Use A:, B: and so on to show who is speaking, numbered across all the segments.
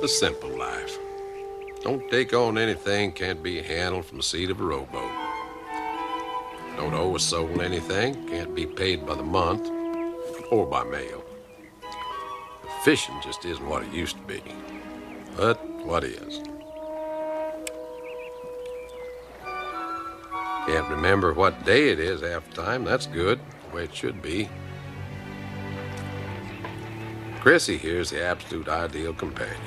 A: the simple life. Don't take on anything can't be handled from the seat of a rowboat. Don't owe a soul anything, can't be paid by the month or by mail. Fishing just isn't what it used to be. But what is? Can't remember what day it is half the time. That's good, the way it should be. Chrissy here's the absolute ideal companion.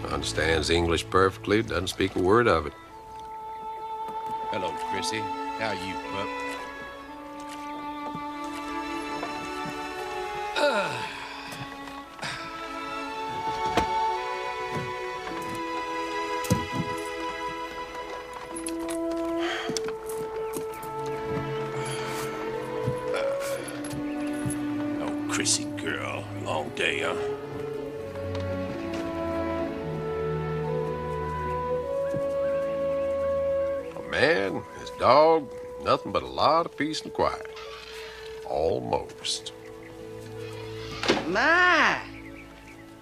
A: Understands English perfectly, doesn't speak a word of it.
B: Hello, Chrissy. How are you, pup? Oh, Chrissy girl. Long day, huh?
A: A man, his dog, nothing but a lot of peace and quiet. Almost.
C: My,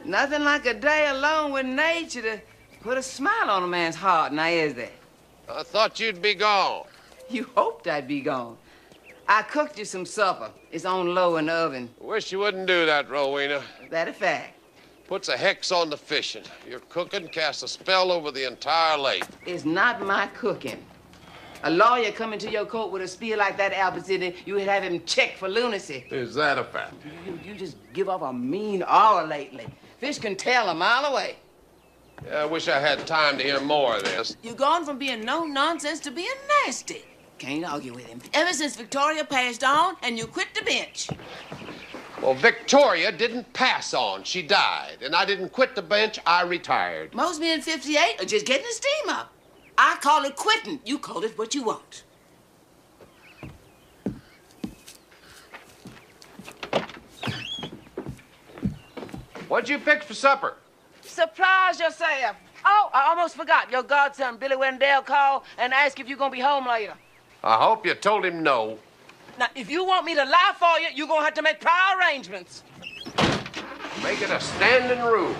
C: nothing like a day alone with nature to put a smile on a man's heart, now is there?
A: I thought you'd be gone.
C: You hoped I'd be gone. I cooked you some supper. It's on low in the oven.
A: Wish you wouldn't do that, Rowena.
C: That a fact.
A: Puts a hex on the fishing. Your cooking casts a spell over the entire lake.
C: It's not my cooking. A lawyer come into your court with a spiel like that, Albert Sidney, you would have him checked for lunacy.
A: Is that a fact?
C: You just give off a mean aura lately. Fish can tell a mile away.
A: Yeah, I wish I had time to hear more of this.
C: You've gone from being no nonsense to being nasty. Can't argue with him. Ever since Victoria passed on and you quit the bench.
A: Well, Victoria didn't pass on. She died. And I didn't quit the bench. I retired.
C: Most men 58 are just getting the steam up. I call it quitting. You call it what you want.
A: What'd you fix for supper?
C: Surprise yourself. Oh, I almost forgot. Your godson, Billy Wendell, called and asked if you're going to be home later.
A: I hope you told him no.
C: Now, if you want me to lie for you, you're going to have to make prior arrangements.
A: Make it a standing rule.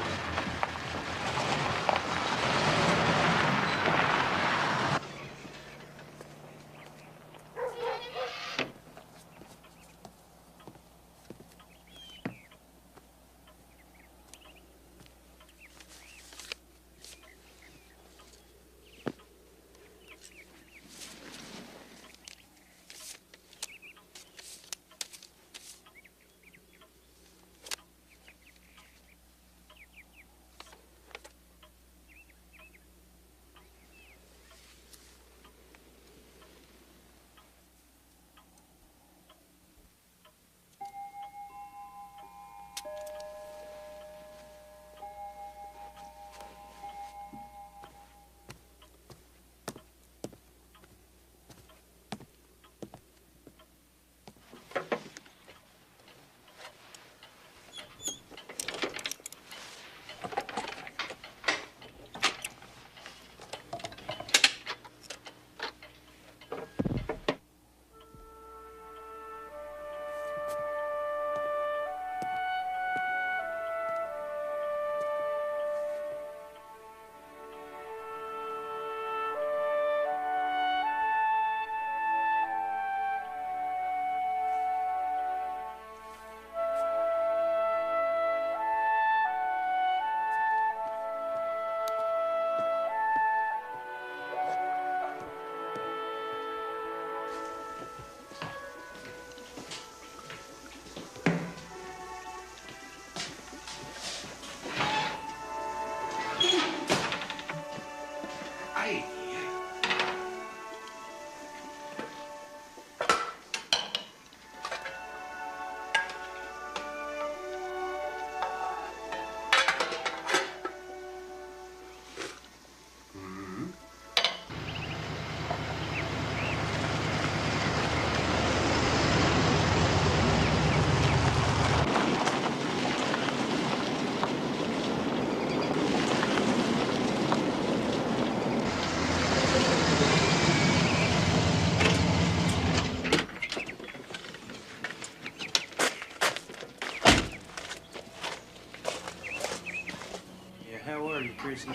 D: How are you, Chrissy?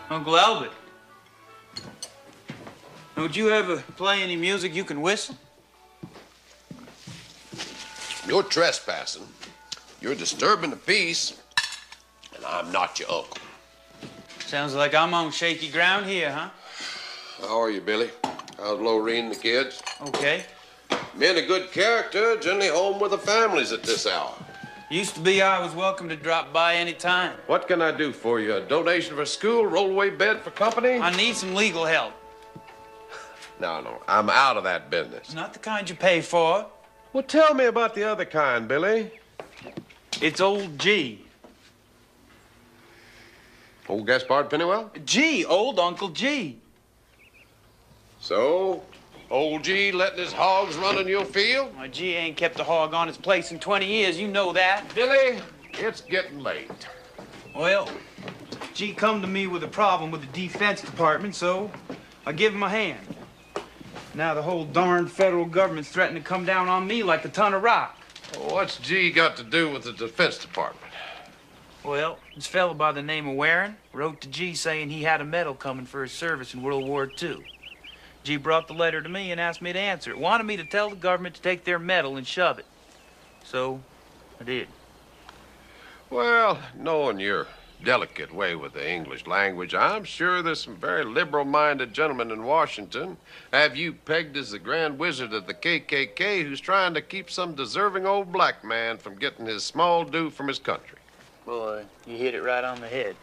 D: Uncle Albert, don't you ever play any music you can whistle?
A: You're trespassing. You're disturbing the peace, and I'm not your uncle.
D: Sounds like I'm on shaky ground here, huh?
A: How are you, Billy? How's Lorene and the kids?
D: Okay.
A: Men of good character generally home with their families at this hour.
D: Used to be I was welcome to drop by any time.
A: What can I do for you? A donation for school, rollaway bed for company?
D: I need some legal help.
A: No, I'm out of that business.
D: Not the kind you pay for.
A: Well, tell me about the other kind, Billy.
D: It's old G.
A: Old Gaspard Pennywell?
D: G, old Uncle G.
A: So, old G letting his hogs run in your field?
D: My G ain't kept a hog on his place in 20 years, you know that.
A: Billy, it's getting late.
D: Well, G come to me with a problem with the Defense Department, so I give him a hand. Now the whole darn federal government's threatening to come down on me like a ton of rock.
A: Well, what's G got to do with the Defense Department?
D: Well, this fellow by the name of Warren wrote to G saying he had a medal coming for his service in World War II. G brought the letter to me and asked me to answer it. Wanted me to tell the government to take their medal and shove it. So, I did.
A: Well, knowing your delicate way with the English language, I'm sure there's some very liberal-minded gentlemen in Washington have you pegged as the grand wizard of the KKK who's trying to keep some deserving old black man from getting his small due from his country.
D: Boy, you hit it right on the head.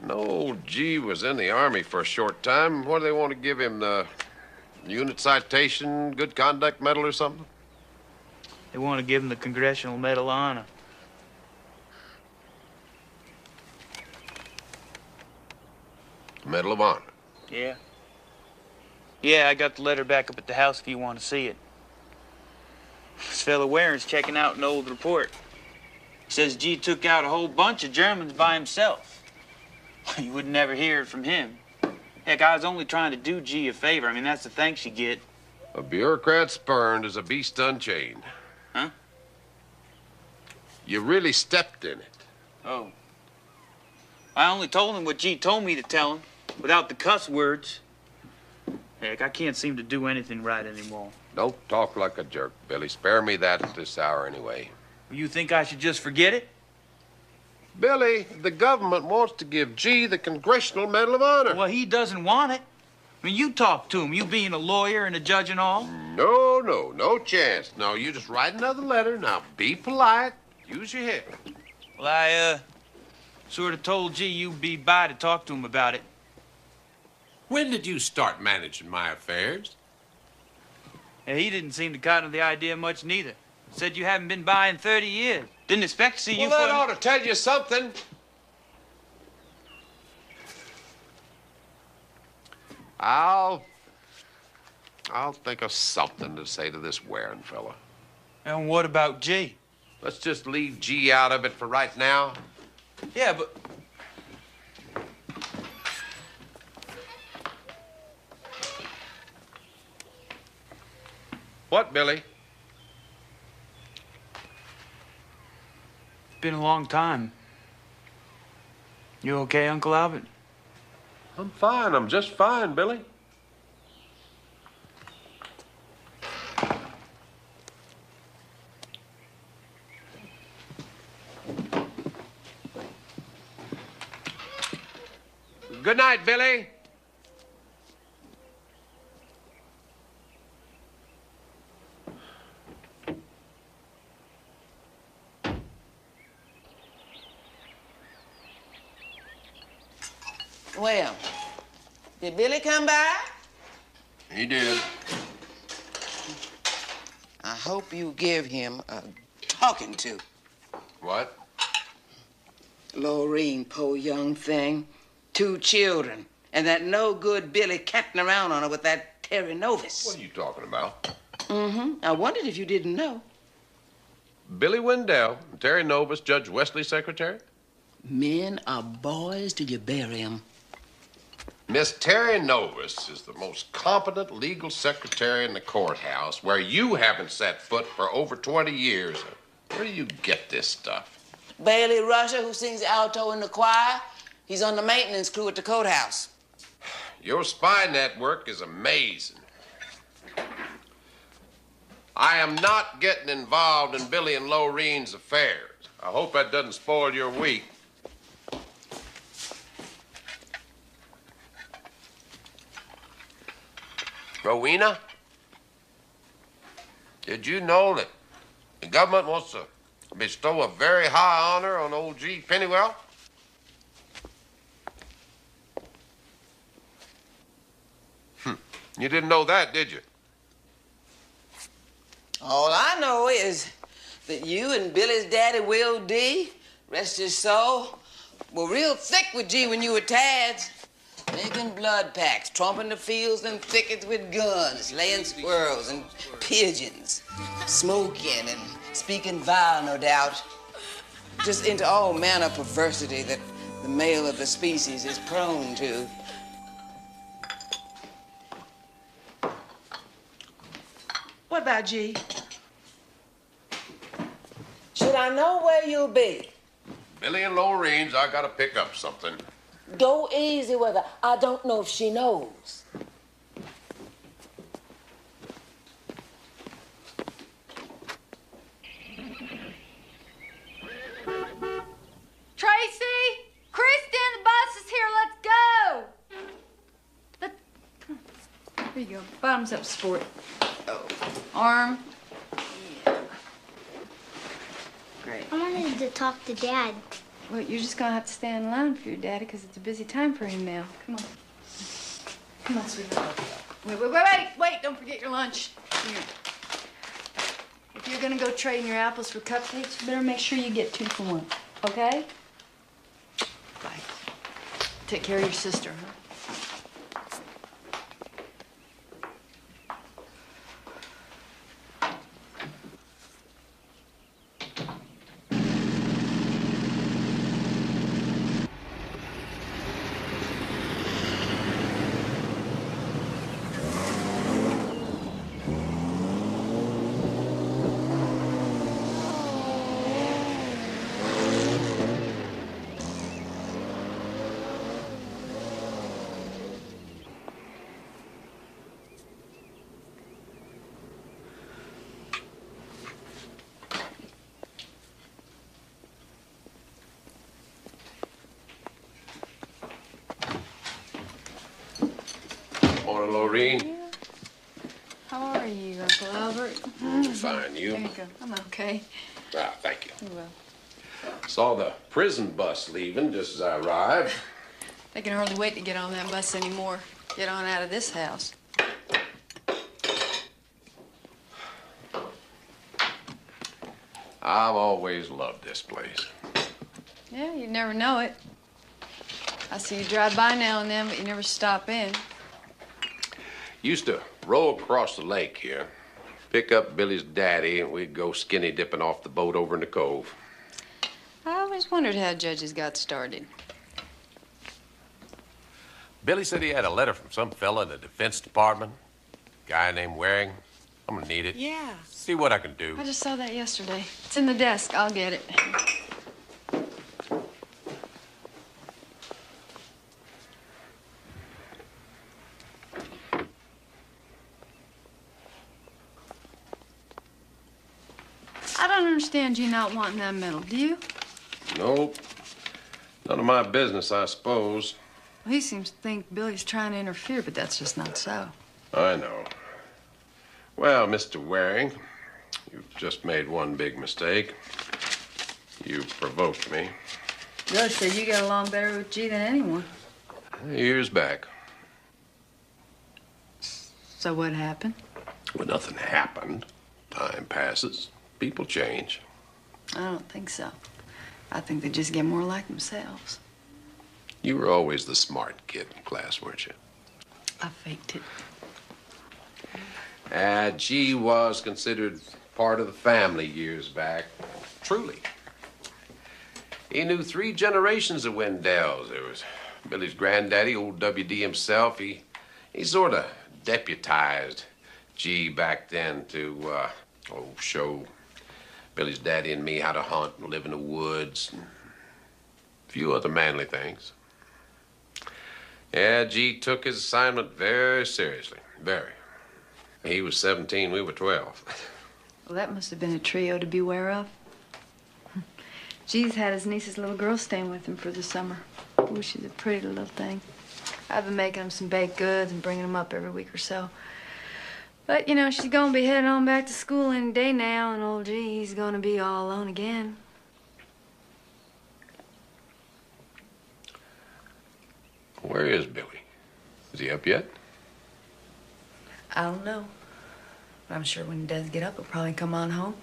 A: I know old G was in the Army for a short time. What do they want to give him, the unit citation, good conduct medal or something?
D: They want to give him the Congressional Medal of Honor.
A: Medal of Honor.
D: Yeah. Yeah, I got the letter back up at the house if you want to see it. This fellow Warren's checking out an old report. He says G took out a whole bunch of Germans by himself. You would never hear it from him. Heck, I was only trying to do G a favor. I mean, that's the thanks you get.
A: A bureaucrat spurned is a beast unchained.
D: Huh?
A: You really stepped in it.
D: Oh. I only told him what G told me to tell him, without the cuss words. Heck, I can't seem to do anything right anymore.
A: Don't talk like a jerk, Billy. Spare me that at this hour anyway.
D: You think I should just forget it?
A: Billy, the government wants to give G the Congressional Medal of Honor.
D: Well, he doesn't want it. I mean, you talk to him, you being a lawyer and a judge and all.
A: No chance. No, you just write another letter. Now, be polite. Use your head.
D: Well, I, sort of told G you'd be by to talk to him about it.
A: When did you start managing my affairs?
D: And he didn't seem to cotton to the idea much neither. Said you haven't been by in 30 years. Didn't expect to see you
A: Well, that
D: for...
A: ought to tell you something. I'll think of something to say to this Warren fella.
D: And what about G?
A: Let's just leave G out of it for right now.
D: Yeah, but...
A: What, Billy?
D: It's been a long time. You okay, Uncle Albert?
A: I'm fine. I'm just fine, Billy. Good night, Billy.
C: Well, did Billy come by?
A: He did.
C: I hope you give him a talking to.
A: What?
C: Lorene, poor young thing. 2 children. And that no-good Billy catting around on her with that Terry Novus.
A: What are you talking about?
C: I wondered if you didn't know.
A: Billy Wendell, Terry Novus, Judge Wesley's secretary?
C: Men are boys till you bury 'em.
A: Miss Terry Novus is the most competent legal secretary in the courthouse, where you haven't set foot for over 20 years. Where do you get this stuff?
C: Bailey Rusher, who sings alto in the choir, he's on the maintenance crew at the courthouse.
A: Your spy network is amazing. I am not getting involved in Billy and Lorraine's affairs. I hope that doesn't spoil your week. Rowena, did you know that the government wants to bestow a very high honor on old G. Pennywell? You didn't know that, did you?
C: All I know is that you and Billy's daddy, Will D., rest his soul, were real thick with G when you were tads. Making blood packs, tromping the fields and thickets with guns, laying squirrels and pigeons, smoking and speaking vile, no doubt. Just into all manner of perversity that the male of the species is prone to. What about G? Should I know where you'll be?
A: Billy and Lorraine's, I gotta pick up something.
C: Go easy with her. I don't know if she knows.
E: Tracy! Kristen, the bus is here. Let's go! Come on. There you go. Bottoms up, sport. Oh. Arm. Yeah. Great.
F: I wanted to talk to Dad.
E: Well, you're just gonna have to stay in line for your daddy because it's a busy time for him now. Come on. Come on, sweetheart. Wait. Don't forget your lunch. Here. If you're gonna go trading your apples for cupcakes, you better make sure you get 2 for 1. Okay? Bye. Take care of your sister, huh?
A: Morning, Lorraine.
E: How are you, Uncle Albert?
A: Fine, you?
E: There you go. I'm okay.
A: Ah, thank you.
E: You will.
A: Saw the prison bus leaving just as I arrived.
E: They can hardly wait to get on that bus anymore. Get on out of this house.
A: I've always loved this place.
E: Yeah, you never know it. I see you drive by now and then, but you never stop in.
A: Used to row across the lake here, pick up Billy's daddy, and we'd go skinny dipping off the boat over in the cove.
E: I always wondered how judges got started.
A: Billy said he had a letter from some fella in the Defense Department, guy named Waring. I'm gonna need it.
E: Yeah.
A: See what I can do.
E: I just saw that yesterday. It's in the desk. I'll get it. I don't understand you not wanting that medal, do you?
A: Nope. None of my business, I suppose.
E: Well, he seems to think Billy's trying to interfere, but that's just not so.
A: I know. Well, Mr. Waring, you've just made one big mistake. You provoked me.
E: Billy said you get along better with G than anyone.
A: Years back.
E: So what happened?
A: Well, nothing happened. Time passes. People change.
E: I don't think so. I think they just get more like themselves.
A: You were always the smart kid in class, weren't you?
E: I faked it.
A: G was considered part of the family years back. Truly. He knew 3 generations of Wendells. There was Billy's granddaddy, old W.D. himself, he sort of deputized G back then to, show Billy's daddy and me how to hunt and live in the woods and a few other manly things. Yeah, G took his assignment very seriously, very. He was 17, we were 12.
E: Well, that must have been a trio to beware of. G's had his niece's little girl staying with him for the summer. Oh, she's a pretty little thing. I've been making him some baked goods and bringing him up every week or so. But, you know, she's gonna be heading on back to school any day now, and old G's gonna be all alone again.
A: Where is Billy? Is he up yet?
E: I don't know. But I'm sure when he does get up, he'll probably come on home.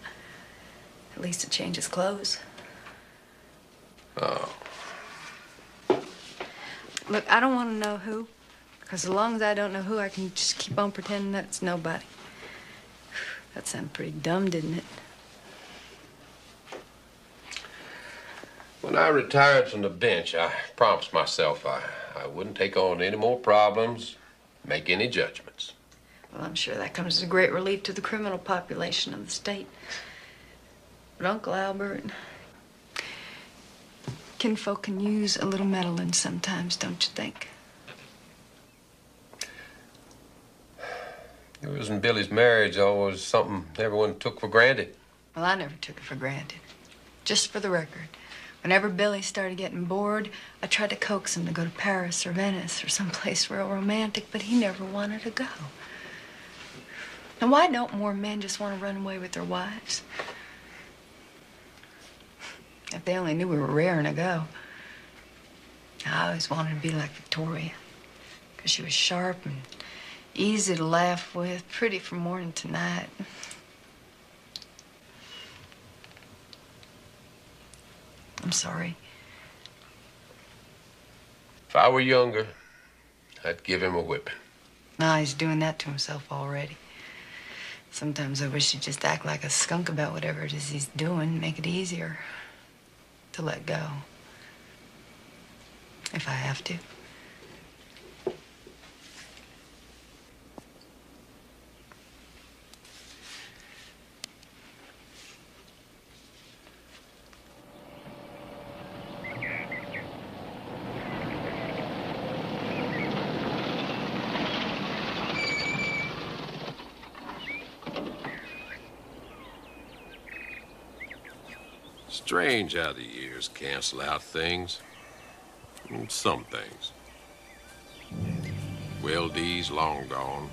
E: At least to change his clothes.
A: Oh.
E: Look, I don't want to know who, because as long as I don't know who, I can just keep on pretending that it's nobody. That sounded pretty dumb, didn't it?
A: When I retired from the bench, I promised myself I wouldn't take on any more problems, make any judgments.
E: Well, I'm sure that comes as a great relief to the criminal population of the state. But Uncle Albert, kinfolk can use a little meddling sometimes, don't you think?
A: Yours and Billy's marriage always something everyone took for granted.
E: Well, I never took it for granted. Just for the record, whenever Billy started getting bored, I tried to coax him to go to Paris or Venice or someplace real romantic, but he never wanted to go. Now, why don't more men just want to run away with their wives? If they only knew we were raring to go. I always wanted to be like Victoria, because she was sharp and easy to laugh with, pretty from morning to night. I'm sorry.
A: If I were younger, I'd give him a whipping.
E: No, he's doing that to himself already. Sometimes I wish he'd just act like a skunk about whatever it is he's doing, make it easier to let go. If I have to.
A: Strange how the years cancel out things. Some things. Will D's long gone.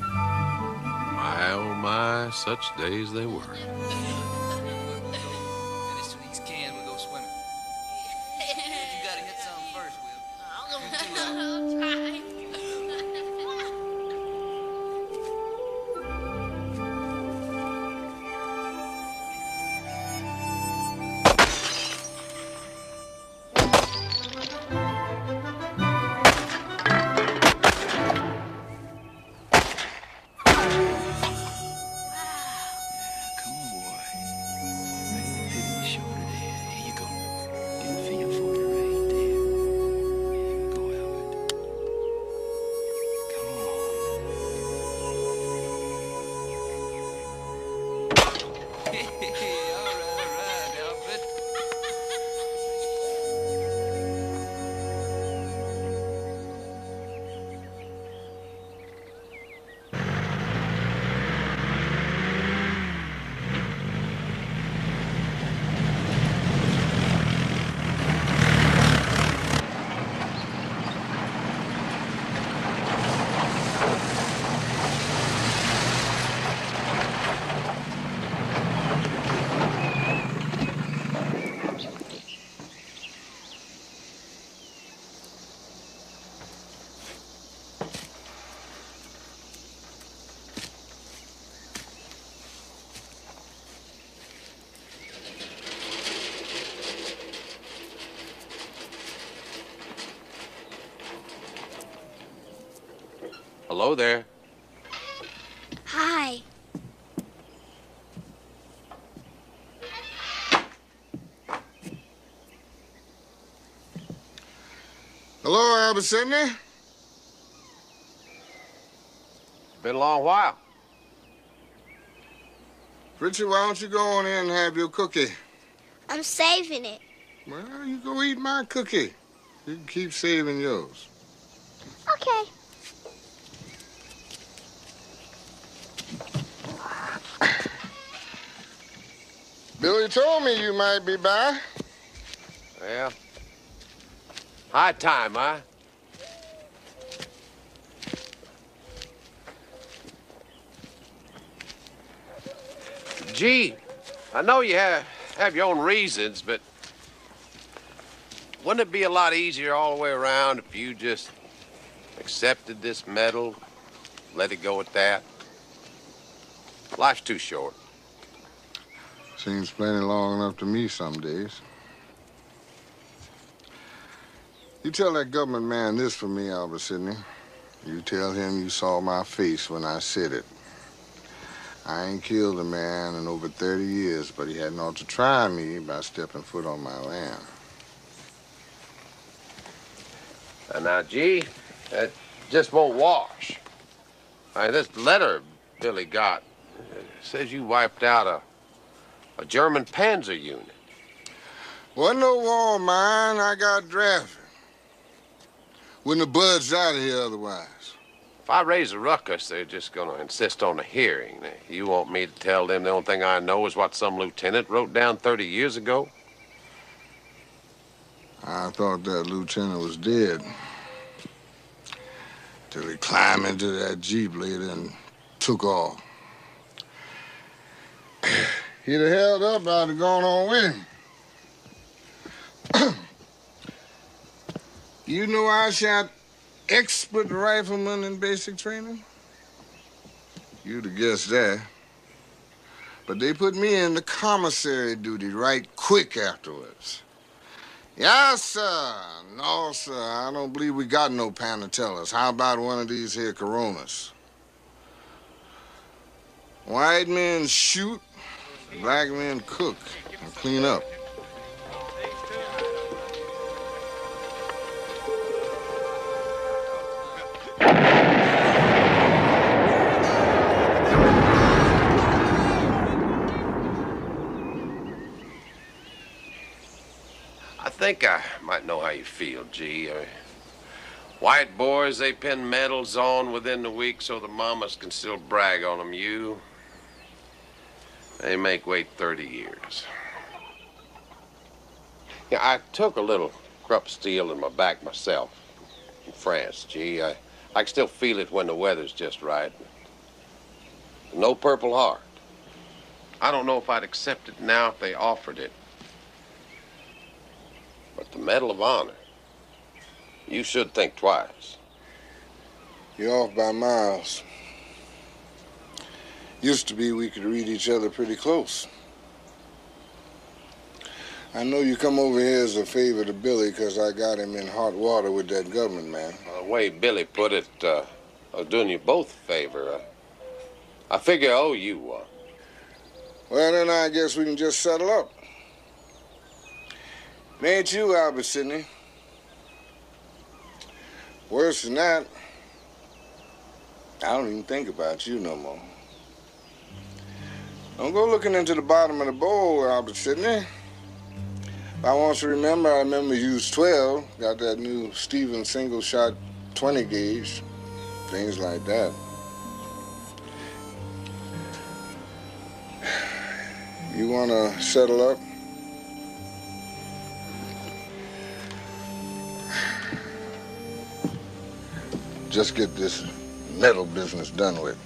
A: My, oh my, such days they were.
G: Finish these cans, we'll go swimming. You gotta hit something first, Will.
F: I'll try.
A: Hello there.
F: Hi.
H: Albert Sidney?
A: Been a long while.
H: Richard, why don't you go on in and have your cookie?
F: I'm saving it.
H: Well, you go eat my cookie. You can keep saving yours.
F: Okay.
H: Billy told me you might be by.
A: Yeah. High time, huh? Gee, I know you have your own reasons, but wouldn't it be a lot easier all the way around if you just accepted this medal, let it go at that? Life's too short.
H: Seems plenty long enough to me some days. You tell that government man this for me, Albert Sidney. You tell him you saw my face when I said it. I ain't killed a man in over 30 years, but he hadn't ought to try me by stepping foot on my land.
A: Now, gee, that just won't wash. This letter Billy got says you wiped out a German panzer unit.
H: Wasn't no war of mine. I got drafted. Wouldn't have budged out of here otherwise.
A: If I raise a ruckus, they're just going to insist on a hearing. You want me to tell them the only thing I know is what some lieutenant wrote down 30 years ago?
H: I thought that lieutenant was dead. Till he climbed into that Jeep later and took off. He'd have held up, I'd have gone on with him. You know I shot expert riflemen in basic training? You'd have guessed that. But they put me in the commissary duty right quick afterwards. Yes, sir. No, sir. I don't believe we got no Panatellas. How about one of these here Coronas? White men shoot, black men cook and clean up.
A: I think I might know how you feel, G. White boys, they pin medals on within the week so the mamas can still brag on them. You, they make wait 30 years. Yeah, I took a little Krupp steel in my back myself in France, G. I can still feel it when the weather's just right. No Purple Heart. I don't know if I'd accept it now if they offered it. But the Medal of Honor, you should think twice.
H: You're off by miles. Used to be we could read each other pretty close. I know you come over here as a favor to Billy because I got him in hot water with that government man.
A: The way Billy put it, I was doing you both a favor. I figure I owe you one.
H: Well, then I guess we can just settle up. It ain't you, Albert Sidney. Worse than that, I don't even think about you no more. Don't go looking into the bottom of the bowl, Albert Sidney. If I want to remember, I remember you was 12, got that new Stevens single-shot 20 gauge, things like that. You want to settle up? Just get this metal business done with.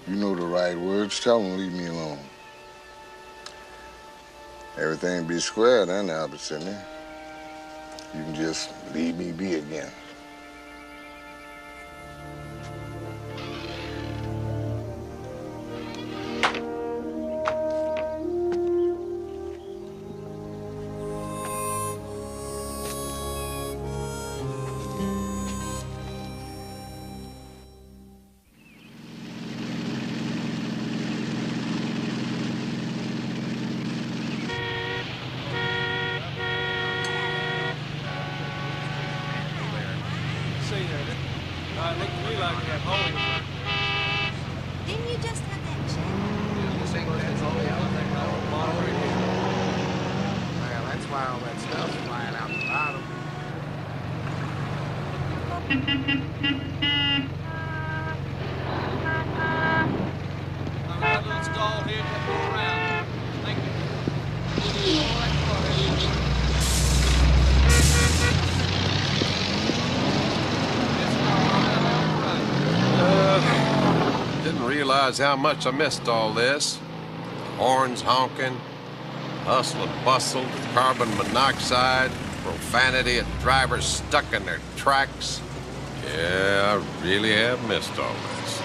H: You know the right words. Tell them leave me alone. Everything be square then, Albert Sidney. You can just leave me be again.
G: It looked to me like you have holes.
F: Didn't you just have that check?
G: This ain't that's all the other thing I want bottle right here.
I: Well, that's why all that stuff's flying out the bottom.
G: I've got a little stall here, just go around. Thank you. All right, come on, Eddie.
A: Didn't realize how much I missed all this. Horns honking, hustle and bustle, carbon monoxide, profanity, and drivers stuck in their tracks. Yeah, I really have missed all this.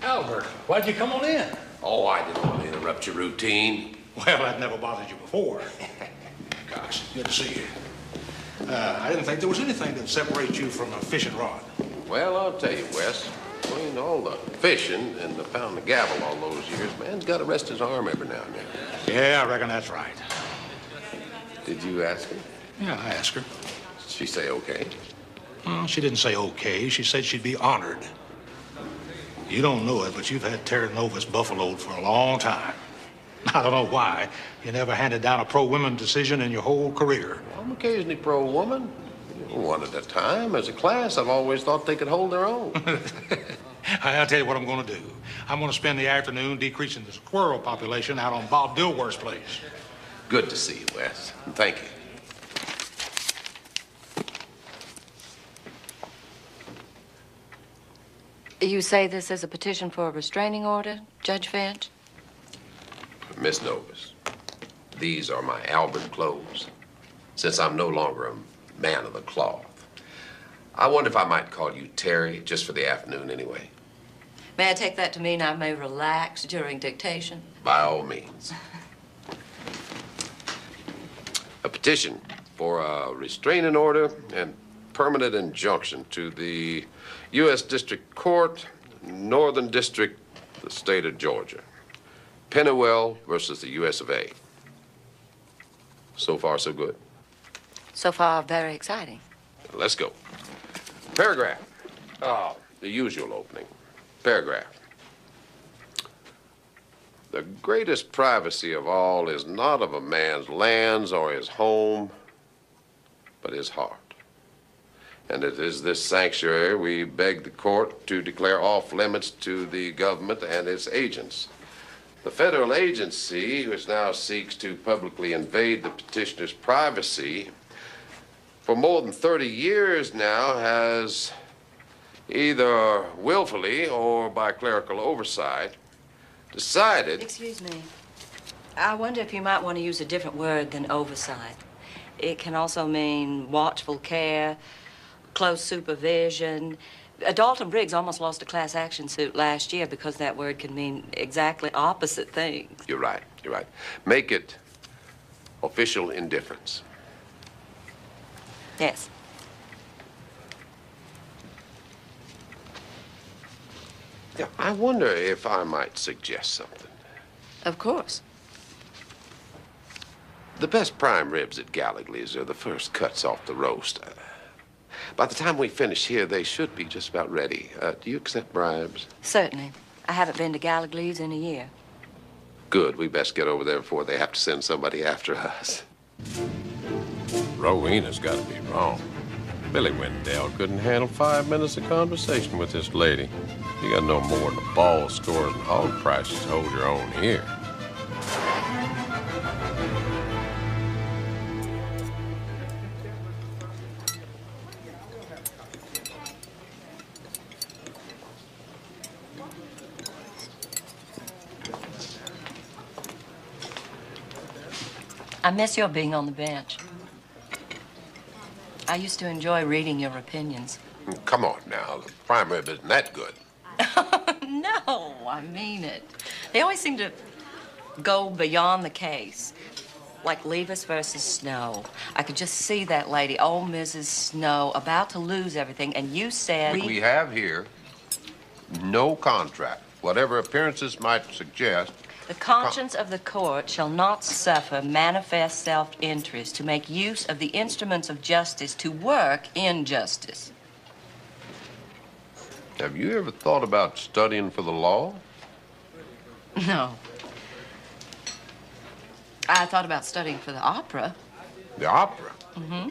J: Albert, why'd you come on in?
K: Oh, I didn't want to interrupt your routine.
J: Well, that never bothered you before. Gosh, good to see you. I didn't think there was anything that separates you from a fishing rod.
A: Well, I'll tell you, Wes, between all the fishing and the pound the gavel all those years, man's got to rest his arm every now and then.
J: Yeah, I reckon that's right.
A: Did you ask her?
J: Yeah, I asked her.
A: Did she say okay?
J: Well, she didn't say okay. She said she'd be honored. You don't know it, but you've had Terry Novus buffaloed for a long time. I don't know why. You never handed down a pro-women decision in your whole career.
A: Well, I'm occasionally pro-woman. One at a time. As a class, I've always thought they could hold their own.
J: I'll tell you what I'm going to do. I'm going to spend the afternoon decreasing the squirrel population out on Bob Dilworth's place.
A: Good to see you, Wes. And thank you.
L: You say this is a petition for a restraining order, Judge Finch?
A: Miss Novus, these are my Albert clothes. Since I'm no longer a man of the cloth, I wonder if I might call you Terry, just for the afternoon anyway.
L: May I take that to mean I may relax during dictation?
A: By all means. A petition for a restraining order and permanent injunction to the U.S. District Court, Northern District, the state of Georgia. Pennywell versus the U.S. of A. So far, so good.
L: So far, very exciting.
A: Let's go. Paragraph. The usual opening. Paragraph. The greatest privacy of all is not of a man's lands or his home, but his heart. And it is this sanctuary we beg the court to declare off limits to the government and its agents. The federal agency, which now seeks to publicly invade the petitioner's privacy, for more than 30 years now has either willfully or by clerical oversight decided...
L: Excuse me. I wonder if you might want to use a different word than oversight. It can also mean watchful care, close supervision. Dalton Briggs almost lost a class action suit last year because that word can mean exactly opposite things.
A: You're right, you're right. Make it official indifference.
L: Yes.
A: Yeah, I wonder if I might suggest something.
L: Of course.
A: The best prime ribs at Gallagher's are the first cuts off the roast. By the time we finish here, they should be just about ready. Do you accept bribes?
L: Certainly. I haven't been to Gallagher's in a year.
A: Good. We best get over there before they have to send somebody after us. Rowena's got to be wrong. Billy Wendell couldn't handle 5 minutes of conversation with this lady. You got no more than the ball scores and hog prices to hold your own here.
L: I miss your being on the bench. I used to enjoy reading your opinions.
A: Come on now, the prime rib isn't that good.
L: No, I mean it. They always seem to go beyond the case. Like Levis versus Snow. I could just see that lady, old Mrs. Snow, about to lose everything, and you said...
A: We have here no contract. Whatever appearances might suggest...
L: The conscience of the court shall not suffer manifest self-interest to make use of the instruments of justice to work injustice.
A: Have you ever thought about studying for the law?
L: No. I thought about studying for the opera.
A: The opera?
L: Mm-hmm.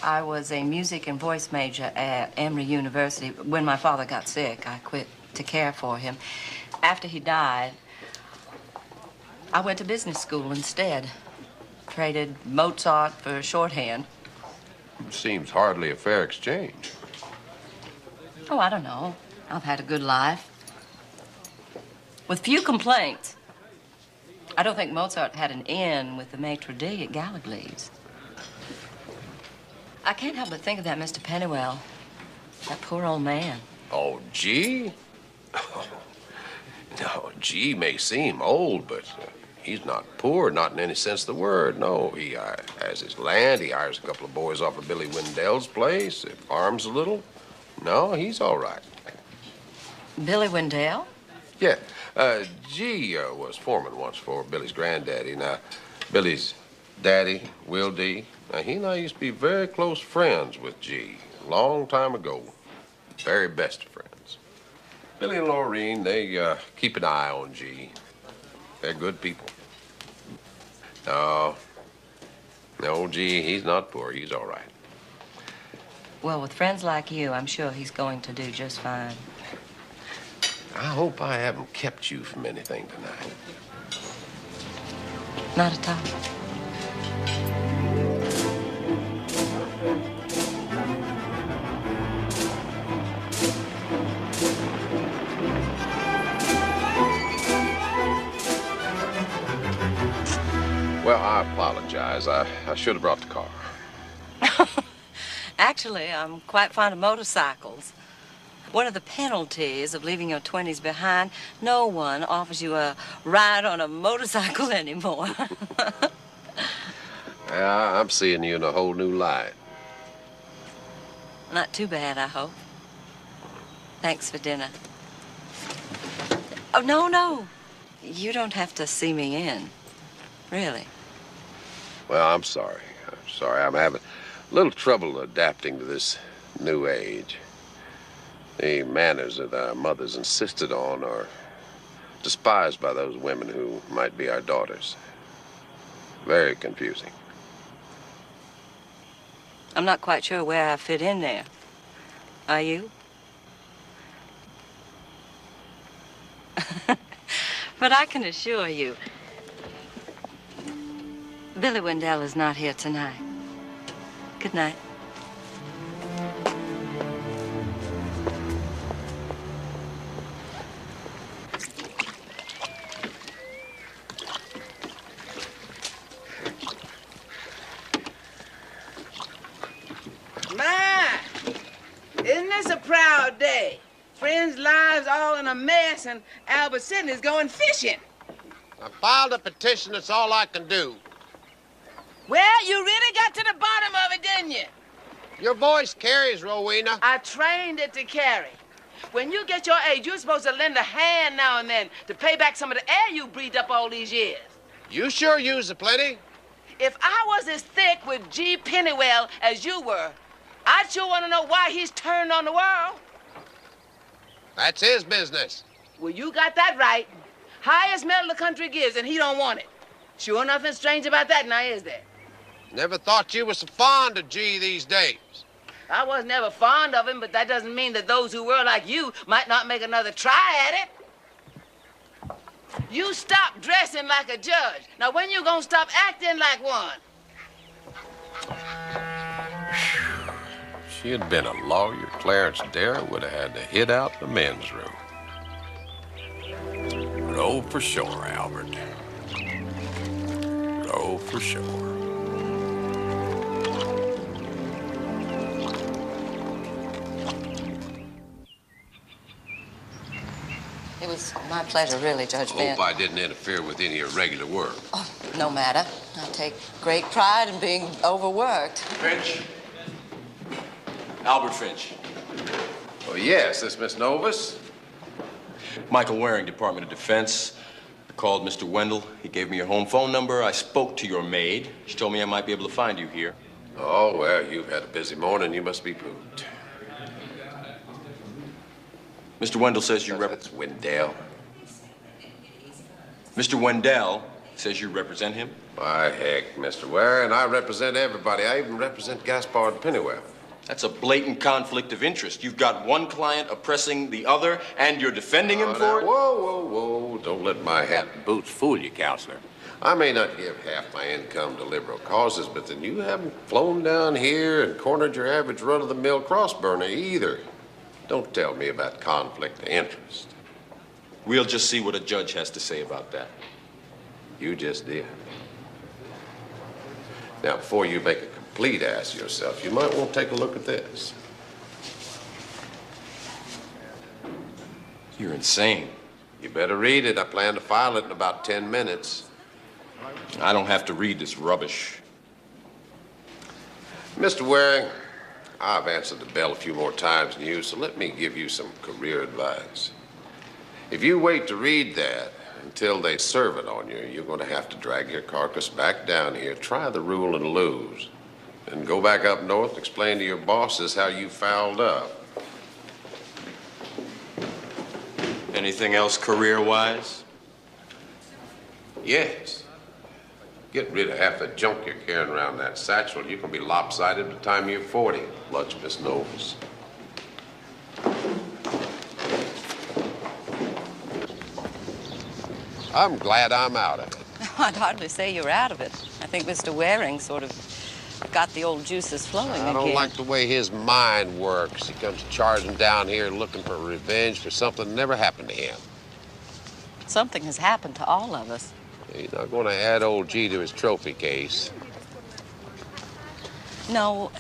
L: I was a music and voice major at Emory University. When my father got sick, I quit to care for him. After he died, I went to business school instead. Traded Mozart for shorthand.
A: Seems hardly a fair exchange.
L: Oh, I don't know. I've had a good life. With few complaints. I don't think Mozart had an in with the maitre d' at Gallagher's. I can't help but think of that Mr. Pennywell. That poor old man.
A: Oh, G? No, G may seem old, but he's not poor, not in any sense of the word. No, he has his land. He hires a couple of boys off of Billy Wendell's place, farms a little. No, he's all right.
L: Billy Wendell?
A: Yeah. G was foreman once for Billy's granddaddy. Now, Billy's daddy, Will D., he and I used to be very close friends with G. A long time ago. Very best of friends. Billy and Laureen, they keep an eye on G. They're good people. No, G, he's not poor. He's all right.
L: Well, with friends like you, I'm sure he's going to do just fine.
A: I hope I haven't kept you from anything tonight.
L: Not at all.
A: Well, I apologize. I should have brought the car.
L: Actually, I'm quite fond of motorcycles. One of the penalties of leaving your 20s behind, no one offers you a ride on a motorcycle anymore.
A: Yeah, I'm seeing you in a whole new light.
L: Not too bad, I hope. Thanks for dinner. Oh, no. You don't have to see me in. Really.
A: Well, I'm sorry. I'm having a little trouble adapting to this new age. The manners that our mothers insisted on are despised by those women who might be our daughters. Very confusing.
L: I'm not quite sure where I fit in there. Are you? But I can assure you, Billy Wendell is not here tonight. Good night.
C: My, isn't this a proud day? Friends' lives all in a mess, and Albert Sidney's going fishing.
K: I filed a petition. That's all I can do.
C: Well, you really got to the bottom of it, didn't you?
K: Your voice carries, Rowena.
C: I trained it to carry. When you get your age, you're supposed to lend a hand now and then to pay back some of the air you breathed up all these years.
K: You sure use it plenty.
C: If I was as thick with G. Pennywell as you were, I'd sure want to know why he's turned on the world.
K: That's his business.
C: Well, you got that right. Highest metal the country gives, and he don't want it. Sure nothing strange about that now, is there?
K: Never thought you was so fond of G these days.
C: I was never fond of him, but that doesn't mean that those who were like you might not make another try at it. You stop dressing like a judge. Now, when you gonna stop acting like one?
A: If she had been a lawyer, Clarence Darrow would have had to hit out the men's room. Row for shore, Albert. Row for shore.
L: It was It's my pleasure, really, Judge Bent.
A: Hope I didn't interfere with any of your regular work.
L: Oh, no matter. I take great pride in being overworked.
B: Finch. Albert Finch.
A: Oh, yes, this Miss Novus?
B: Michael Waring, Department of Defense. I called Mr. Wendell. He gave me your home phone number. I spoke to your maid. She told me I might be able to find you here.
A: Oh, well, you've had a busy morning. You must be pooped.
B: Mr. Wendell says you
A: That's Wendell.
B: Mr. Wendell says you represent him?
A: Why, heck, Mr. Waring, I represent everybody. I even represent Gaspard and Pennywell.
B: That's a blatant conflict of interest. You've got one client oppressing the other, and you're defending him for it?
A: Whoa, whoa, whoa. Don't let my hat and boots fool you, counselor. I may not give half my income to liberal causes, but then you haven't flown down here and cornered your average run-of-the-mill cross-burner either. Don't tell me about conflict of interest.
B: We'll just see what a judge has to say about that.
A: You just did. Now, before you make a complete ass of yourself, you might want to take a look at this.
B: You're insane.
A: You better read it. I plan to file it in about 10 minutes.
B: I don't have to read this rubbish.
A: Mr. Waring, I've answered the bell a few more times than you, so let me give you some career advice. If you wait to read that until they serve it on you, you're going to have to drag your carcass back down here, try the rule and lose, and go back up north and explain to your bosses how you fouled up.
B: Anything else career-wise?
A: Yes. Get rid of half the junk you're carrying around that satchel. You can be lopsided by the time you're 40. Lunch, Miss Novus. I'm glad I'm out of it.
L: I'd hardly say you're out of it. I think Mr. Waring sort of got the old juices flowing again.
A: I don't like the way his mind works. He comes charging down here looking for revenge for something that never happened to him.
L: Something has happened to all of us.
A: He's not going to add old G to his trophy case.
L: No.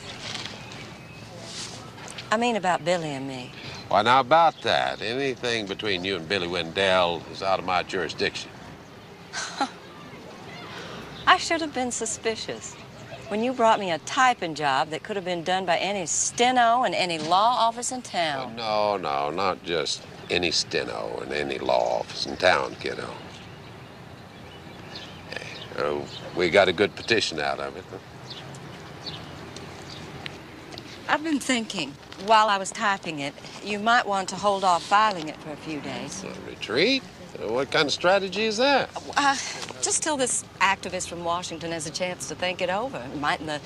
L: I mean about Billy and me.
A: Why, now about that, anything between you and Billy Wendell is out of my jurisdiction.
L: I should have been suspicious. When you brought me a typing job that could have been done by any steno in any law office in town.
A: No, not just any steno in any law office in town, kiddo. Hey, we got a good petition out of it. Huh?
L: I've been thinking, while I was typing it, you might want to hold off filing it for a few days.
A: A retreat? What kind of strategy is that?
L: Just till this activist from Washington has a chance to think it over. Mightn't the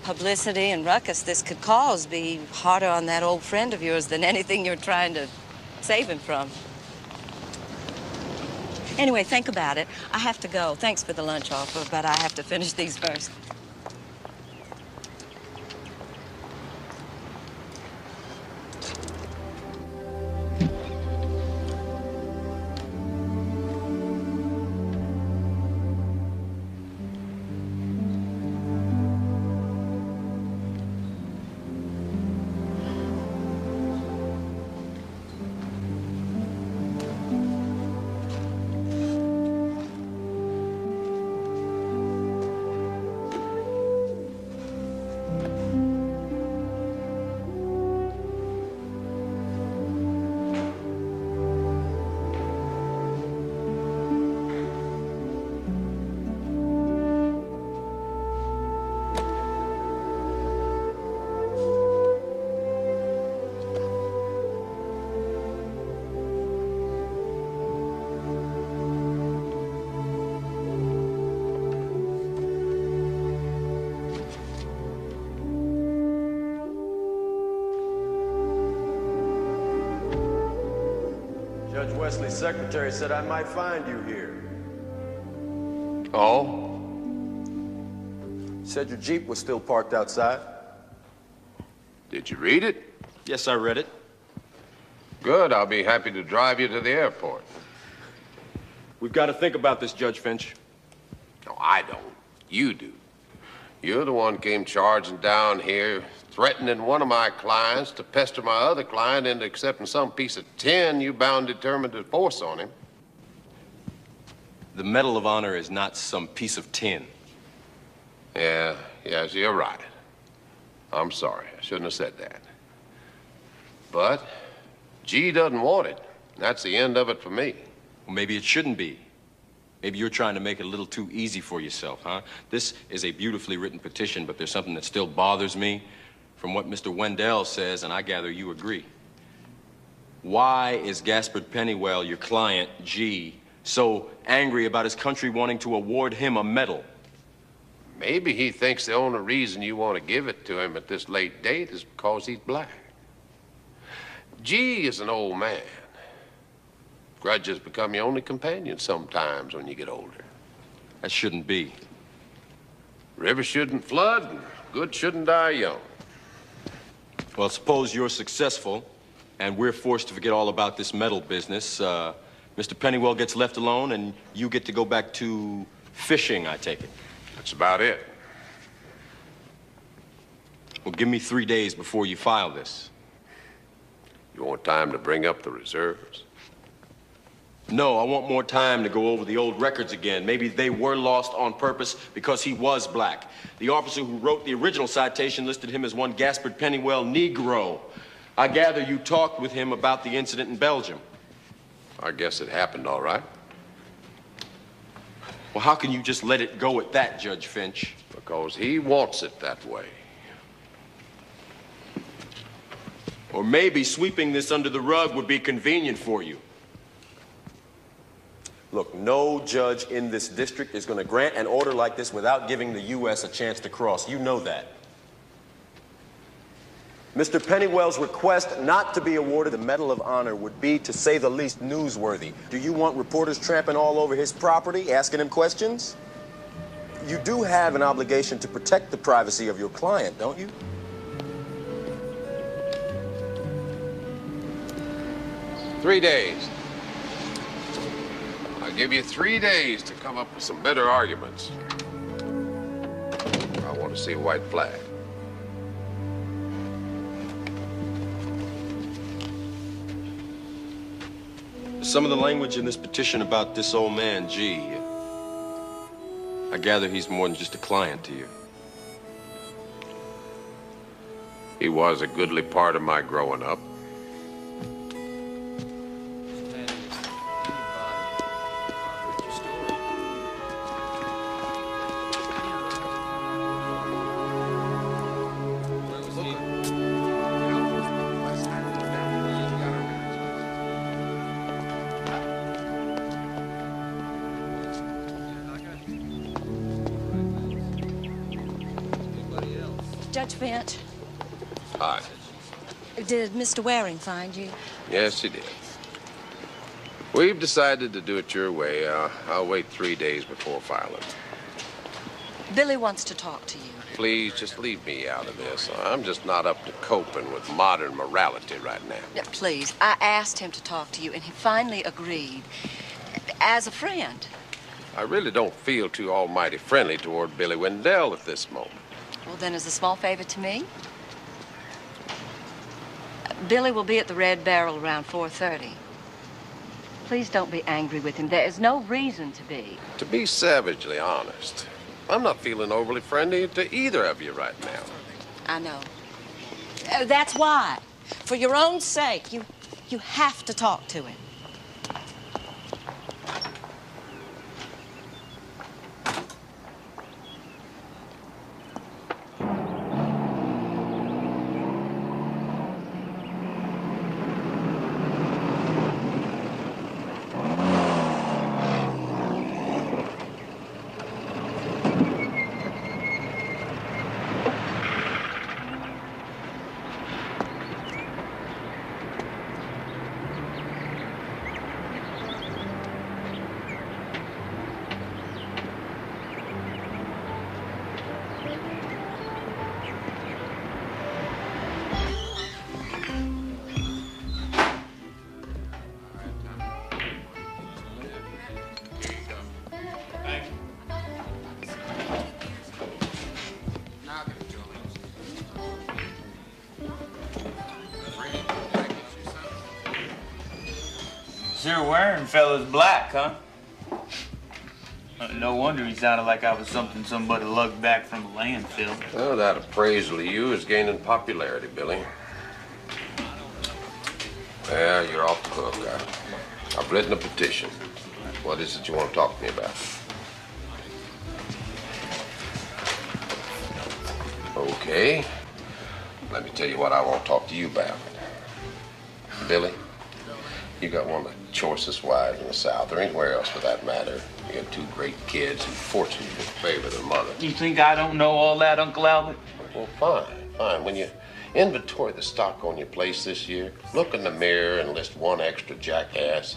L: publicity and ruckus this could cause be harder on that old friend of yours than anything you're trying to save him from? Anyway, think about it. I have to go. Thanks for the lunch offer, but I have to finish these first.
M: Judge Wesley's secretary said I might find you here.
B: Oh?
M: Said your Jeep was still parked outside.
A: Did you read it?
B: Yes, I read it.
A: Good. I'll be happy to drive you to the airport.
B: We've got to think about this, Judge Finch.
A: No, I don't. You do. You're the one came charging down here, threatening one of my clients to pester my other client into accepting some piece of tin you bound determined to force on him.
B: The Medal of Honor is not some piece of tin.
A: Yes, you're right. I'm sorry. I shouldn't have said that. But G doesn't want it. That's the end of it for me.
B: Well, maybe it shouldn't be. Maybe you're trying to make it a little too easy for yourself, huh? This is a beautifully written petition, but there's something that still bothers me from what Mr. Wendell says, and I gather you agree. Why is Gaspard Pennywell, your client, G, so angry about his country wanting to award him a medal?
A: Maybe he thinks the only reason you want to give it to him at this late date is because he's black. G is an old man. Grudges become your only companion sometimes when you get older.
B: That shouldn't be.
A: Rivers shouldn't flood, and good shouldn't die young.
B: Well, suppose you're successful, and we're forced to forget all about this medal business. Mr. Pennywell gets left alone, and you get to go back to fishing, I take it.
A: That's about it.
B: Well, give me 3 days before you file this.
A: You want time to bring up the reserves?
B: No, I want more time to go over the old records again. Maybe they were lost on purpose because he was black. The officer who wrote the original citation listed him as one Gaspard Pennywell Negro. I gather you talked with him about the incident in Belgium.
A: I guess it happened all right.
B: Well, how can you just let it go at that, Judge Finch?
A: Because he wants it that way.
B: Or maybe sweeping this under the rug would be convenient for you. Look, no judge in this district is going to grant an order like this without giving the U.S. a chance to cross. You know that. Mr. Pennywell's request not to be awarded the Medal of Honor would be, to say the least, newsworthy. Do you want reporters tramping all over his property, asking him questions? You do have an obligation to protect the privacy of your client, don't you?
A: "3 days. I'll give you 3 days to come up with some better arguments. I want to see a white flag."
B: Some of the language in this petition about this old man, G, I gather he's more than just a client to you.
A: He was a goodly part of my growing up.
L: Judge Finch,
A: Hi.
L: did Mr. Waring find you?
A: Yes, he did. We've decided to do it your way. I'll wait 3 days before filing.
L: Billy wants to talk to you.
A: Please, just leave me out of this. I'm just not up to coping with modern morality right now.
L: Yeah, please, I asked him to talk to you, and he finally agreed. As a friend.
A: I really don't feel too almighty friendly toward Billy Wendell at this moment.
L: Well, then, as a small favor to me, Billy will be at the Red Barrel around 4:30. Please don't be angry with him. There is no reason to be.
A: To be savagely honest, I'm not feeling overly friendly to either of you right now.
L: I know. That's why. For your own sake, you have to talk to him.
D: Sure wearing fella's black, huh? No wonder he sounded like I was something somebody lugged back from a landfill.
A: Well, that appraisal of you is gaining popularity, Billy. Well, you're off the hook. I've written a petition. What is it you want to talk to me about? Okay. Let me tell you what I want to talk to you about. Billy, you got one of the choicest wives in the South, or anywhere else for that matter. You got two great kids and fortunate to favor their mother.
D: You think I don't know all that, Uncle Albert?
A: Well, fine. When you inventory the stock on your place this year, look in the mirror and list one extra jackass.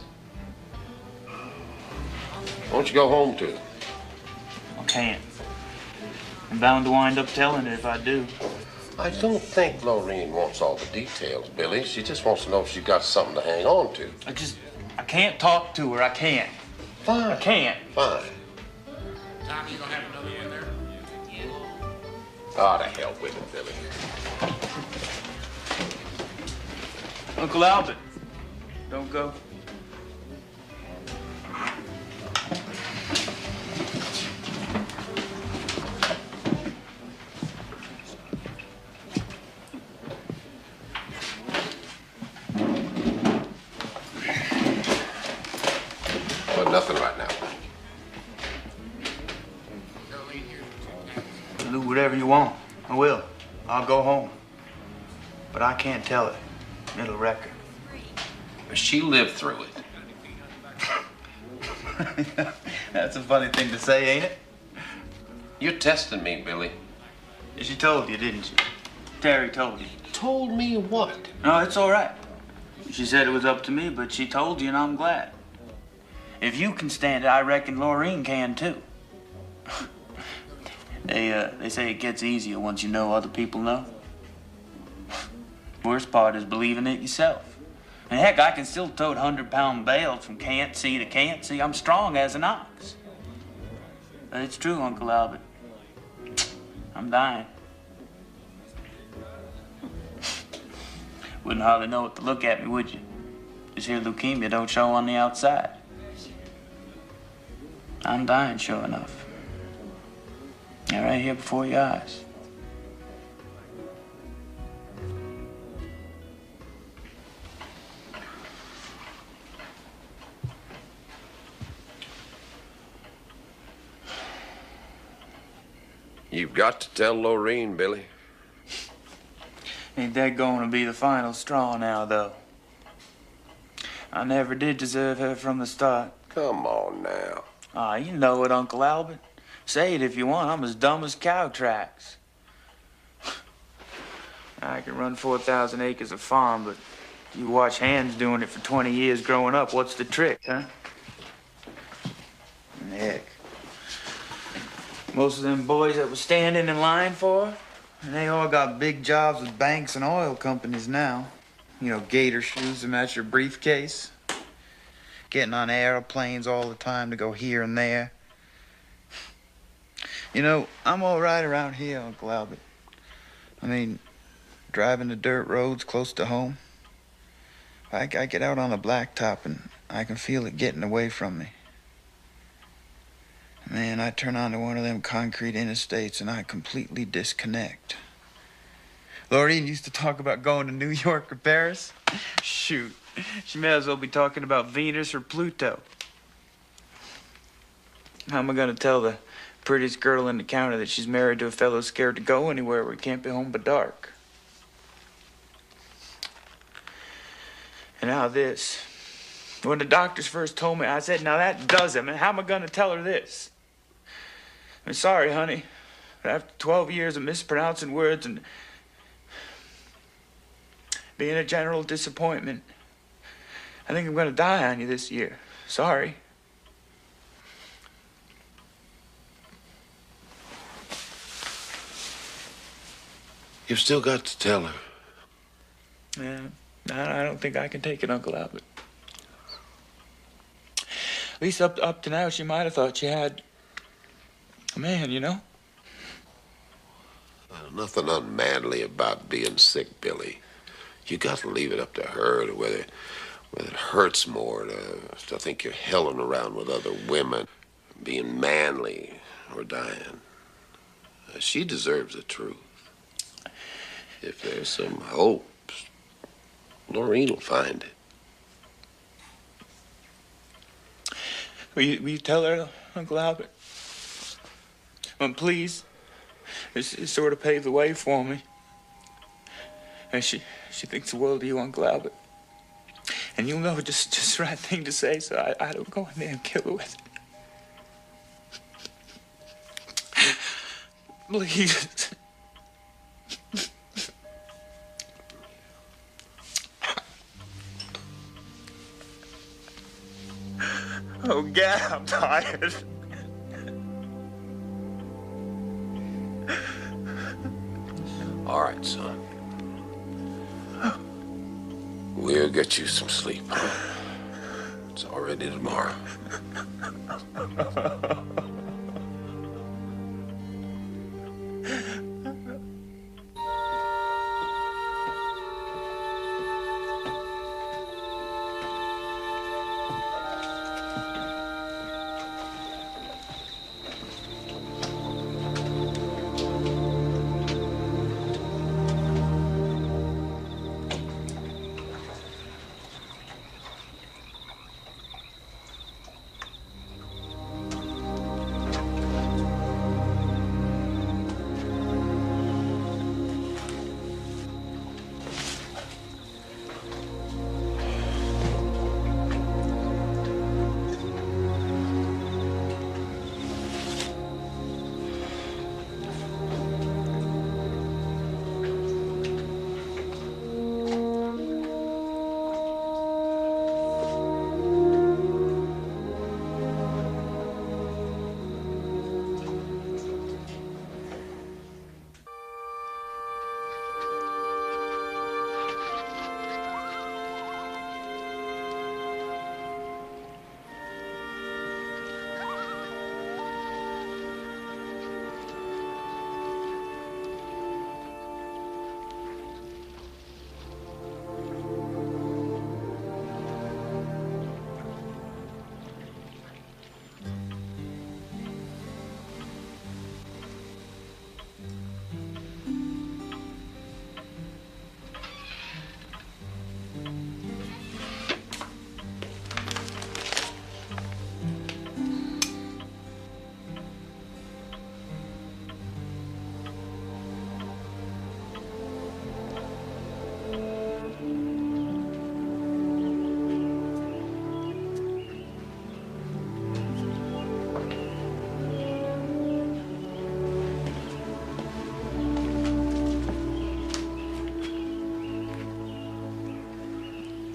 A: Why don't you go home to?
D: I can't. I'm bound to wind up telling it if I do.
A: I don't think Lorene wants all the details, Billy. She just wants to know if she got something to hang on to.
D: I can't talk to her. I can't.
A: Fine.
D: I can't.
A: Fine.
I: Tom, you gonna have another one there?
A: Ah, to hell with it, Billy.
D: Uncle Albert, don't go.
A: But nothing right now.
D: Do whatever you want. I will. I'll go home. But I can't tell her. It'll wreck her.
A: She lived through it.
D: That's a funny thing to say, ain't it?
A: You're testing me, Billy.
D: She told you, didn't she? Terry told you.
A: Told me what?
D: No, it's all right. She said it was up to me, but she told you, and I'm glad. If you can stand it, I reckon Lorene can, too. They say it gets easier once you know other people know. Worst part is believing it yourself. And heck, I can still tote 100-pound bales from can't see to can't see. I'm strong as an ox. But it's true, Uncle Albert. I'm dying. Wouldn't hardly know what to look at me, would you? This here leukemia don't show on the outside. I'm dying, sure enough. Yeah, right here before your eyes.
A: You've got to tell Lorene, Billy.
D: Ain't that going to be the final straw now, though? I never did deserve her from the start.
A: Come on now.
D: Ah, you know it, Uncle Albert. Say it if you want. I'm as dumb as cow tracks. I can run 4,000 acres of farm, but you watch hands doing it for 20 years growing up. What's the trick, huh? Heck. Most of them boys that was standing in line for her, and they all got big jobs with banks and oil companies now. You know, gator shoes to match your briefcase. Getting on airplanes all the time to go here and there. You know, I'm all right around here, Uncle Albert. I mean, driving the dirt roads close to home. I get out on the blacktop and I can feel it getting away from me. Man, I turn onto one of them concrete interstates and I completely disconnect. Lorene used to talk about going to New York or Paris. Shoot, she may as well be talking about Venus or Pluto. How am I gonna tell the prettiest girl in the county that she's married to a fellow scared to go anywhere where he can't be home but dark? And now this. When the doctors first told me, I said, now that does it, man. How am I gonna tell her this? I'm sorry, honey, but after 12 years of mispronouncing words and being a general disappointment, I think I'm gonna die on you this year. Sorry.
A: You've still got to tell her.
D: Yeah, I don't think I can take it, Uncle Albert. At least up to now, she might have thought she had a man, you know?
A: Nothing unmanly about being sick, Billy. You got to leave it up to her to
N: Well, it hurts more to think you're helling around with other women, being manly or dying. She deserves the truth. If there's some hope, Noreen will find it.
D: Will you tell her, Uncle Albert? Please. It sort of paved the way for me. And she thinks the world of you, Uncle Albert. And you'll know just the right thing to say, so I don't go in there and kill her with it. Please. Oh, God, I'm tired.
N: All right, son. We'll get you some sleep. It's already tomorrow.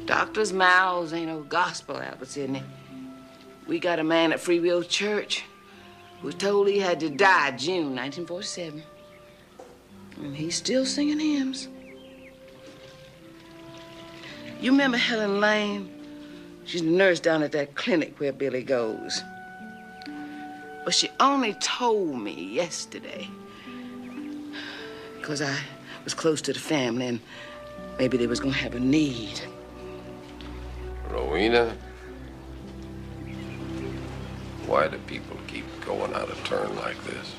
C: Doctors' mouths ain't no gospel, Albert Sidney. We got a man at Free Will Church who was told he had to die June 1947. And he's still singing hymns. You remember Helen Lane? She's a nurse down at that clinic where Billy goes. Well, she only told me yesterday, because I was close to the family and maybe they was gonna have a need.
N: Rowena, why do people keep going out of turn like this?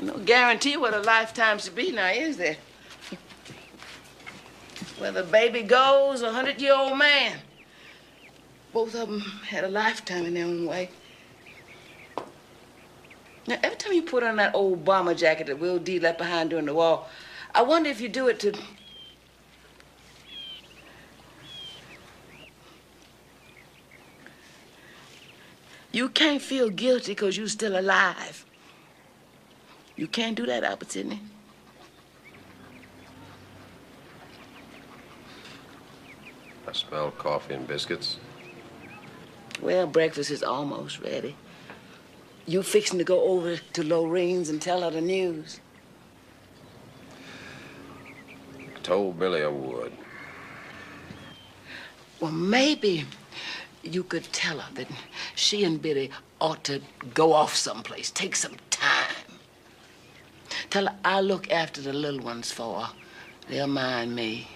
C: No guarantee what a lifetime should be now, is there? Whether baby goes or 100-year-old man. Both of them had a lifetime in their own way. Now, every time you put on that old bomber jacket that Will D left behind during the war, I wonder if you do it to... You can't feel guilty because you're still alive. You can't do that, Albert Sidney.
N: I smell coffee and biscuits.
C: Well, breakfast is almost ready. You fixing to go over to Lorene's and tell her the news?
N: I told Billy I would.
C: Well, maybe you could tell her that she and Billy ought to go off someplace, take some time. Tell her I'll look after the little ones for her. They'll mind me.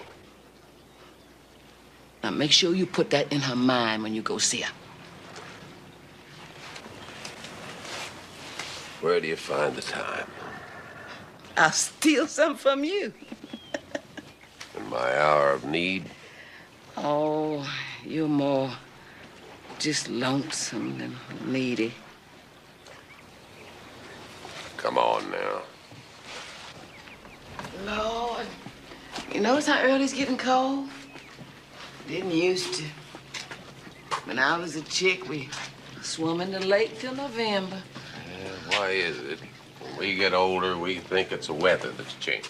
C: Now make sure you put that in her mind when you go see her.
N: Where do you find the time?
C: I'll steal some from you.
N: In my hour of need?
C: Oh, you're more just lonesome than needy.
N: Come on now.
C: Lord, you notice how early it's getting cold? Didn't used to. When I was a chick, we swum in the lake till November.
N: Yeah, why is it when we get older, we think it's the weather that's changed?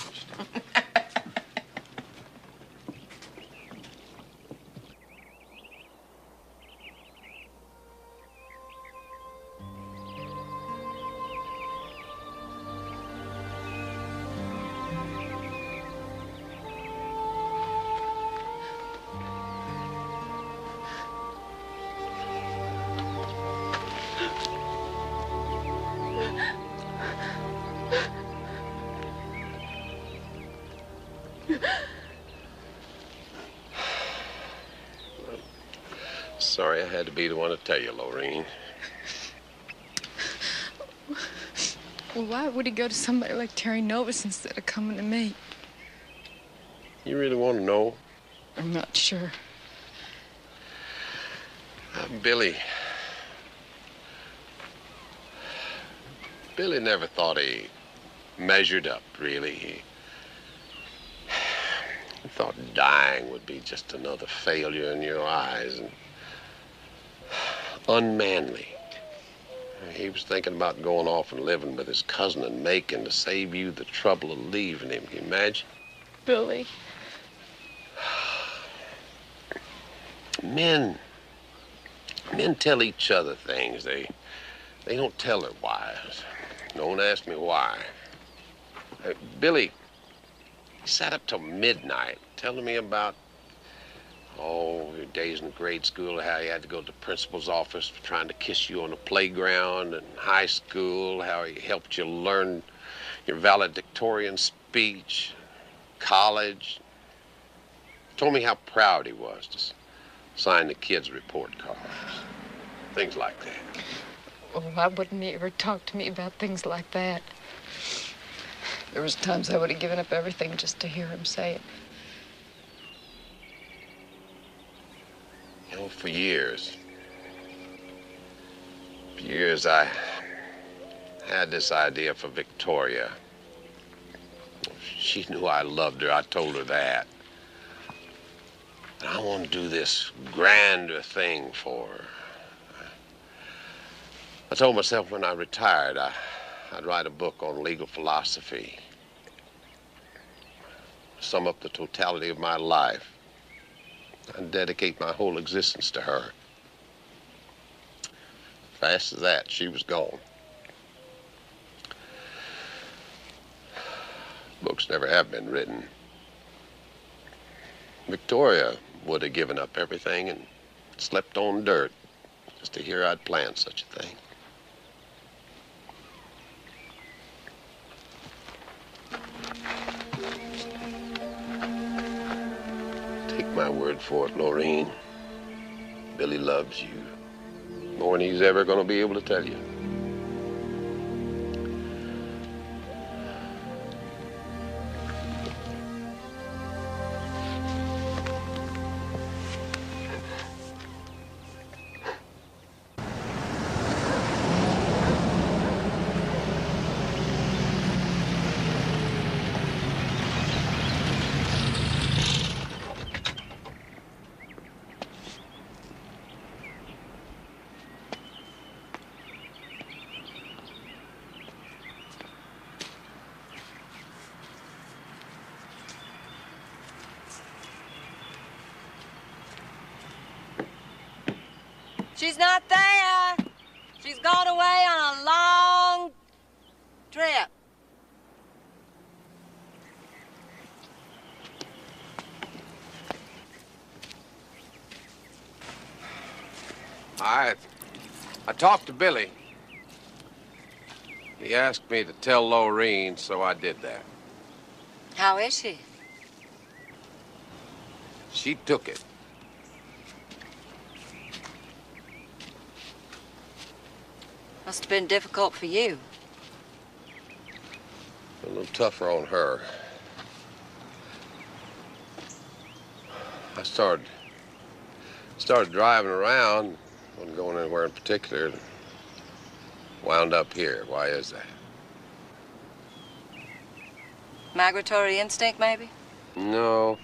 N: Sorry I had to be the one to tell you, Lorene.
E: Well, why would he go to somebody like Terry Novus instead of coming to me?
N: You really want to know?
E: I'm not sure.
N: Billy never thought he measured up, really. He thought dying would be just another failure in your eyes and unmanly. He was thinking about going off and living with his cousin in Macon to save you the trouble of leaving him. Can you imagine?
E: Billy.
N: Men tell each other things. They don't tell their wives. Don't ask me why. Billy, he sat up till midnight telling me about, your days in grade school, how he had to go to the principal's office for trying to kiss you on the playground, and high school, how he helped you learn your valedictorian speech, college. Told me how proud he was to sign the kids' report cards, things like that.
E: Oh, why wouldn't he ever talk to me about things like that? There was times I would have given up everything just to hear him say it.
N: You know, for years I had this idea for Victoria. She knew I loved her. I told her that. And I want to do this grander thing for her. I told myself when I retired, I'd write a book on legal philosophy. Sum up the totality of my life. I'd dedicate my whole existence to her. Fast as that, she was gone. Books never have been written. Victoria would have given up everything and slept on dirt just to hear I'd planned such a thing. Take my word for it, Lorene. Billy loves you more than he's ever going to be able to tell you.
L: She's not there. She's gone away on a long trip.
A: I talked to Billy. He asked me to tell Lorene, so I did that.
L: How is she?
A: She took it.
L: Must have been difficult for you.
N: A little tougher on her. I started driving around, wasn't going anywhere in particular. Wound up here. Why is that?
L: Migratory instinct, maybe?
N: No.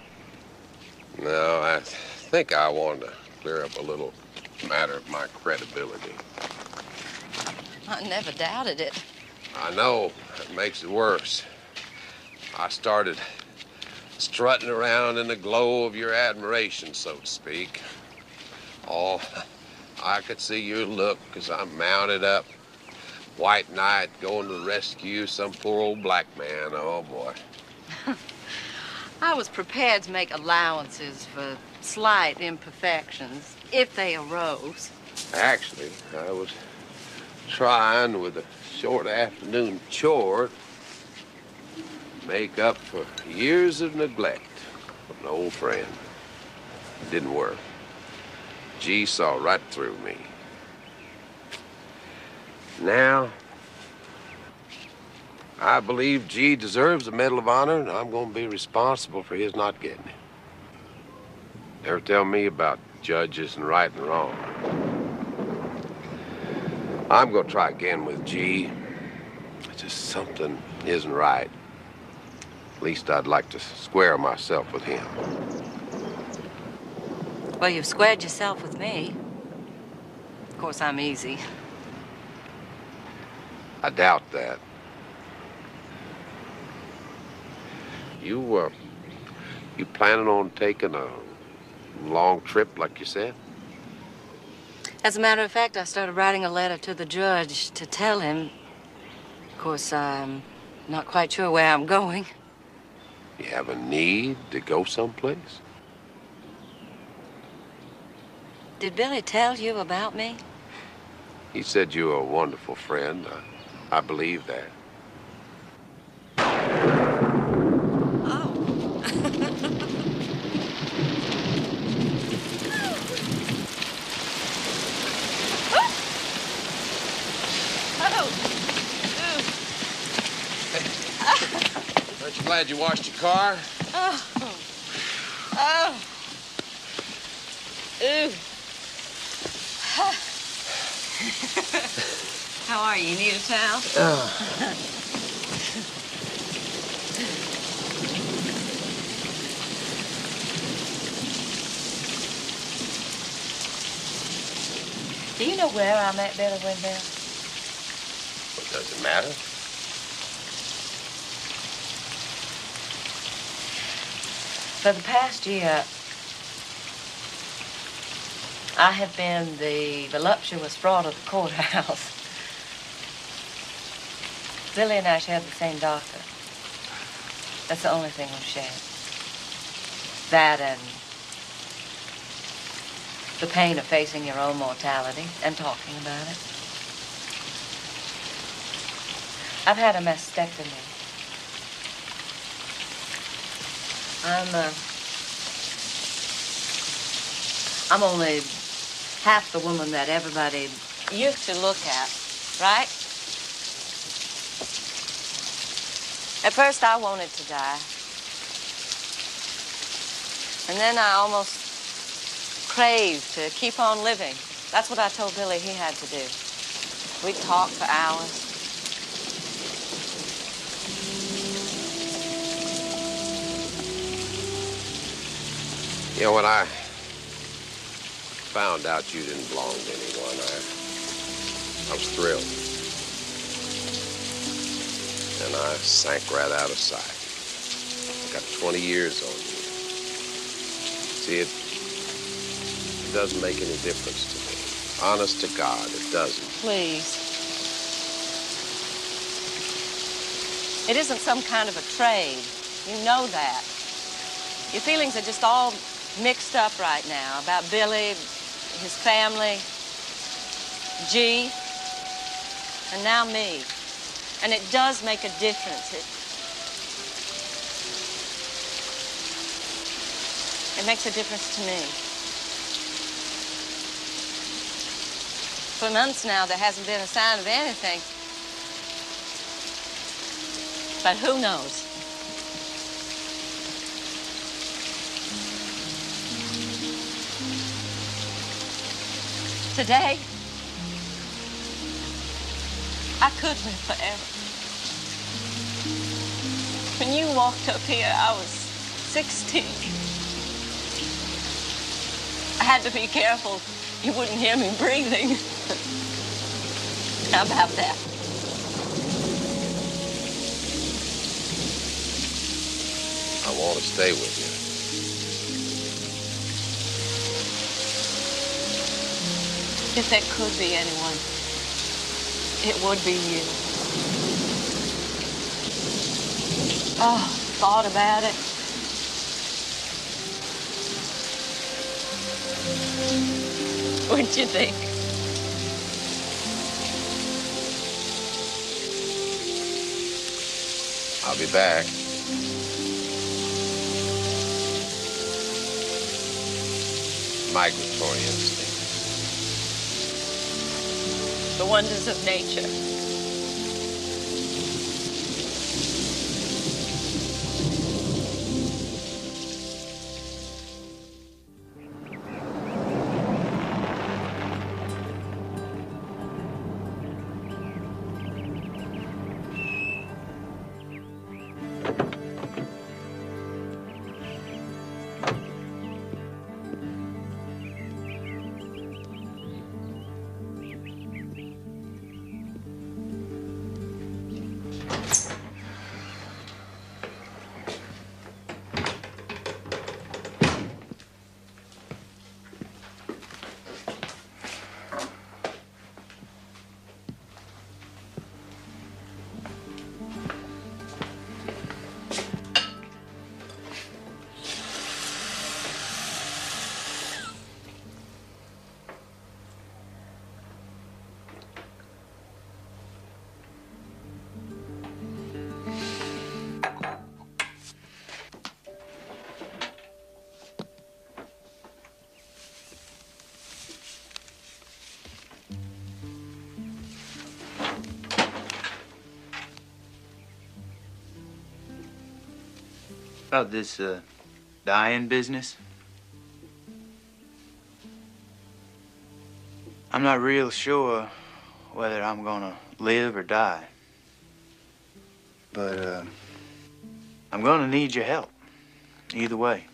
N: No, I think I wanted to clear up a little matter of my credibility.
L: I never doubted it.
N: I know. It makes it worse. I started strutting around in the glow of your admiration, so to speak. Oh, I could see your look as I mounted up. White knight going to rescue some poor old black man. Oh, boy.
L: I was prepared to make allowances for slight imperfections, if they arose.
N: Actually, I was trying with a short afternoon chore to make up for years of neglect of an old friend. It didn't work. G saw right through me. Now, I believe G deserves a Medal of Honor, and I'm going to be responsible for his not getting it. Never tell me about judges and right and wrong. I'm going to try again with G. It's just something isn't right. At least I'd like to square myself with him.
L: Well, you've squared yourself with me. Of course, I'm easy.
N: I doubt that. You planning on taking a long trip, like you said?
L: As a matter of fact, I started writing a letter to the judge to tell him. Of course, I'm not quite sure where I'm going.
N: You have a need to go someplace?
L: Did Billy tell you about me?
N: He said you were a wonderful friend. I believe that. Aren't you glad you washed your car?
L: Oh. Oh. Ooh. How are you? You need a towel? Do you know where I met Billy Wendell?
N: Well, does it matter?
L: For the past year, I have been the voluptuous fraud of the courthouse. Billy and I share the same doctor. That's the only thing we've shared. That and the pain of facing your own mortality and talking about it. I've had a mastectomy. I'm only half the woman that everybody used to look at, right? At first, I wanted to die. And then I almost craved to keep on living. That's what I told Billy he had to do. We'd talk for hours.
N: You know, when I found out you didn't belong to anyone, I was thrilled. And I sank right out of sight. I got 20 years on you. See, it doesn't make any difference to me. Honest to God, it doesn't.
L: Please. It isn't some kind of a trade. You know that. Your feelings are just all mixed up right now about Billy, his family, G, and now me. And it does make a difference. It makes a difference to me. For months now, there hasn't been a sign of anything. But who knows? Today, I could live forever. When you walked up here, I was 16. I had to be careful you wouldn't hear me breathing. How about that?
N: I want to stay with you.
L: If there could be anyone, it would be you. Oh, thought about it. What'd you think?
N: I'll be back. Migratory instinct.
L: The wonders of nature.
D: About this, dying business? I'm not real sure whether I'm gonna live or die. But, I'm gonna need your help. Either way.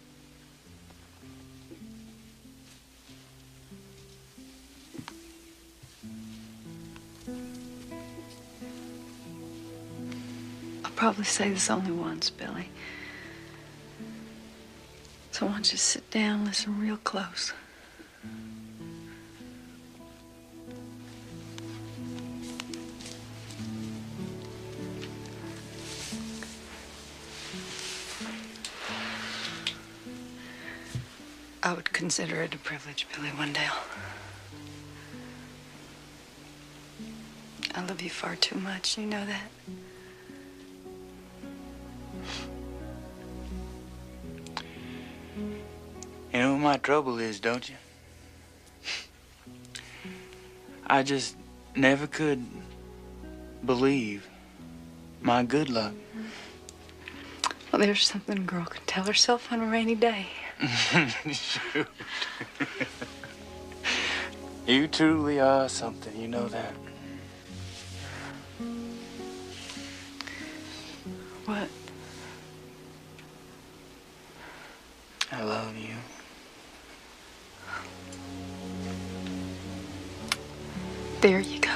E: I'll probably say this only once, Billy. So I want you to sit down and listen real close. I would consider it a privilege, Billy Wendell. I love you far too much, you know that?
D: You know what my trouble is, don't you? I just never could believe my good luck.
E: Well, there's something a girl can tell herself on a rainy day.
D: Shoot. You truly are something, you know that.
E: What?
D: I love you.
E: There you go.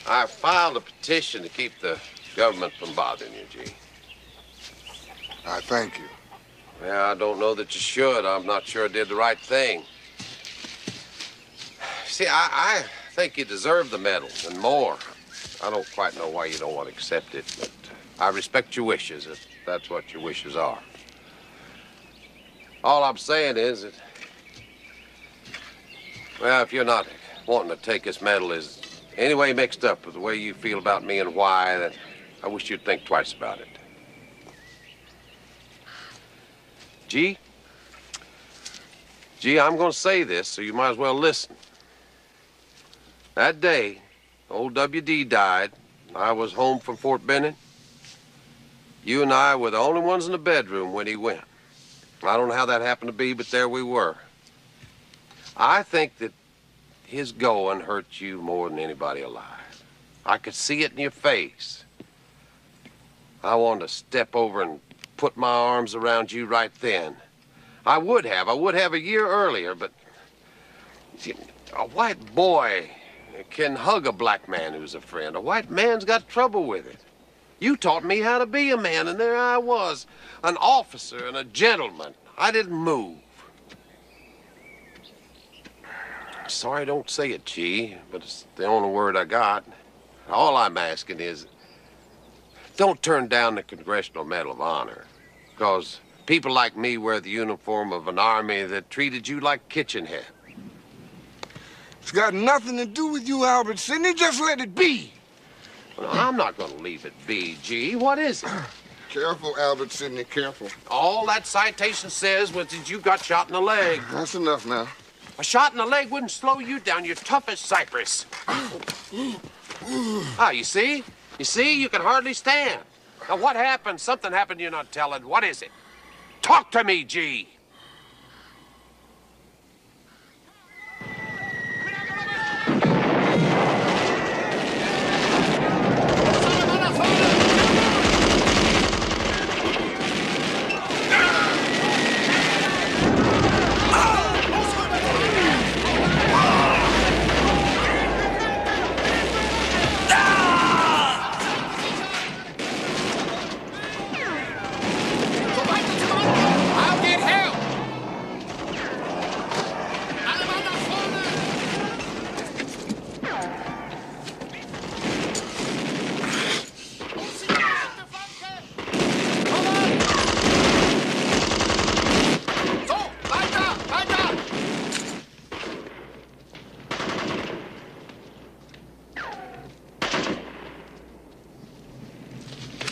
N: I filed a petition to keep the government from bothering you, G.
H: I thank you.
N: Yeah, I don't know that you should. I'm not sure I did the right thing. See, I think you deserve the medal and more.
K: I don't quite know why you don't want to accept it, but I respect your wishes if that's what your wishes are. All I'm saying is that, well, if you're not wanting to take this medal is any way mixed up with the way you feel about me and why, then I wish you'd think twice about it. G, I'm going to say this, so you might as well listen. That day, old W.D. died. I was home from Fort Benning. You and I were the only ones in the bedroom when he went. I don't know how that happened to be, but there we were. I think that his going hurt you more than anybody alive. I could see it in your face. I wanted to step over and put my arms around you right then. I would have a year earlier, but see, a white boy can hug a black man who's a friend. A white man's got trouble with it. You taught me how to be a man, and there I was, an officer and a gentleman. I didn't move. Sorry I don't say it, G, but it's the only word I got. All I'm asking is, don't turn down the Congressional Medal of Honor, because people like me wear the uniform of an army that treated you like kitchen head.
H: It's got nothing to do with you, Albert Sidney. Just let it be.
K: Well, I'm not going to leave it be, G. What is it?
H: Careful, Albert Sidney, careful.
K: All that citation says was that you got shot in the leg.
H: That's enough now.
K: A shot in the leg wouldn't slow you down. You're tough as cypress. Ah, you see? You see? You can hardly stand. Now, what happened? Something happened you're not telling. What is it? Talk to me, G.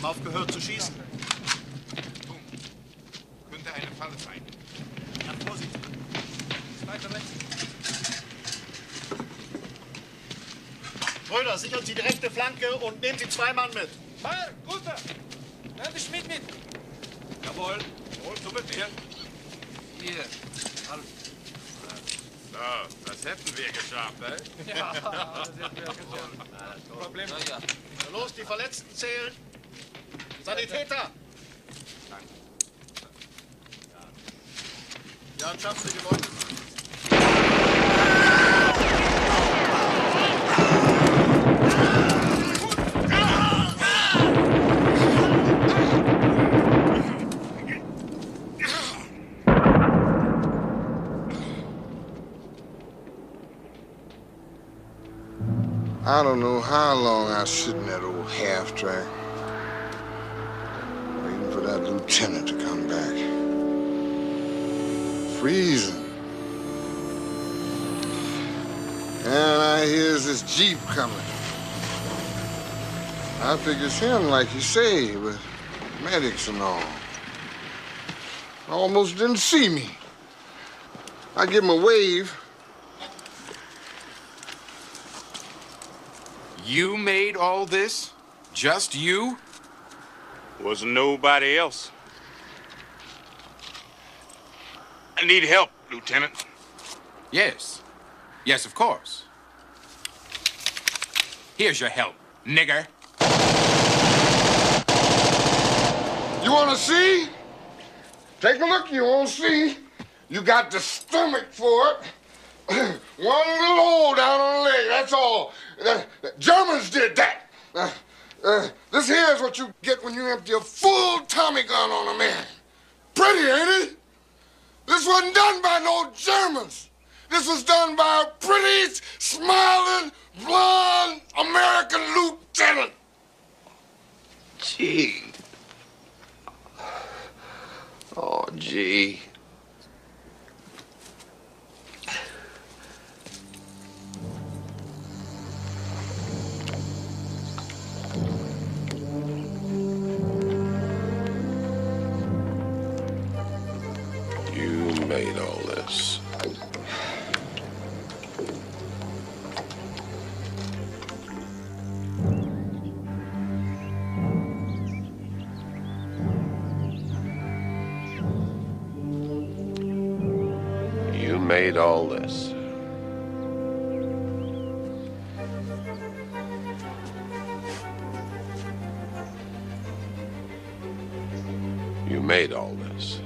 O: Aufgehört zu schießen. Könnte eine Falle sein. Ja, Vorsicht. Weiter rechts. Brüder, sichern Sie die rechte Flanke und nehmen Sie 2 Mann mit.
G: Herr, Guter! Nimm dich mit! Jawohl. Jawohl, du mit mir. Hier. So, das hätten wir geschafft, eh? Ja, das hätten wir geschafft. Problem. Ja.
O: Los, die Verletzten zählen. Sanitäter! Ja, schaffen Sie die Leute.
H: I don't know how long I was sitting in that old half-track, waiting for that lieutenant to come back. Freezing. And I hears this Jeep coming. I figure it's him, like you say, with medics and all. Almost didn't see me. I give him a wave.
P: You made all this? Just you?
O: Wasn't nobody else. I need help, Lieutenant.
P: Yes. Yes, of course. Here's your help, nigger.
H: You want to see? Take a look, you won't see. You got the stomach for it. One little hole down on the leg, that's all. The Germans did that. This here is what you get when you empty a full Tommy gun on a man. Pretty, ain't it? This wasn't done by no Germans. This was done by a pretty, smiling, blonde American lieutenant.
K: Gee. Oh, gee. You made all this. You made all this. You made all this.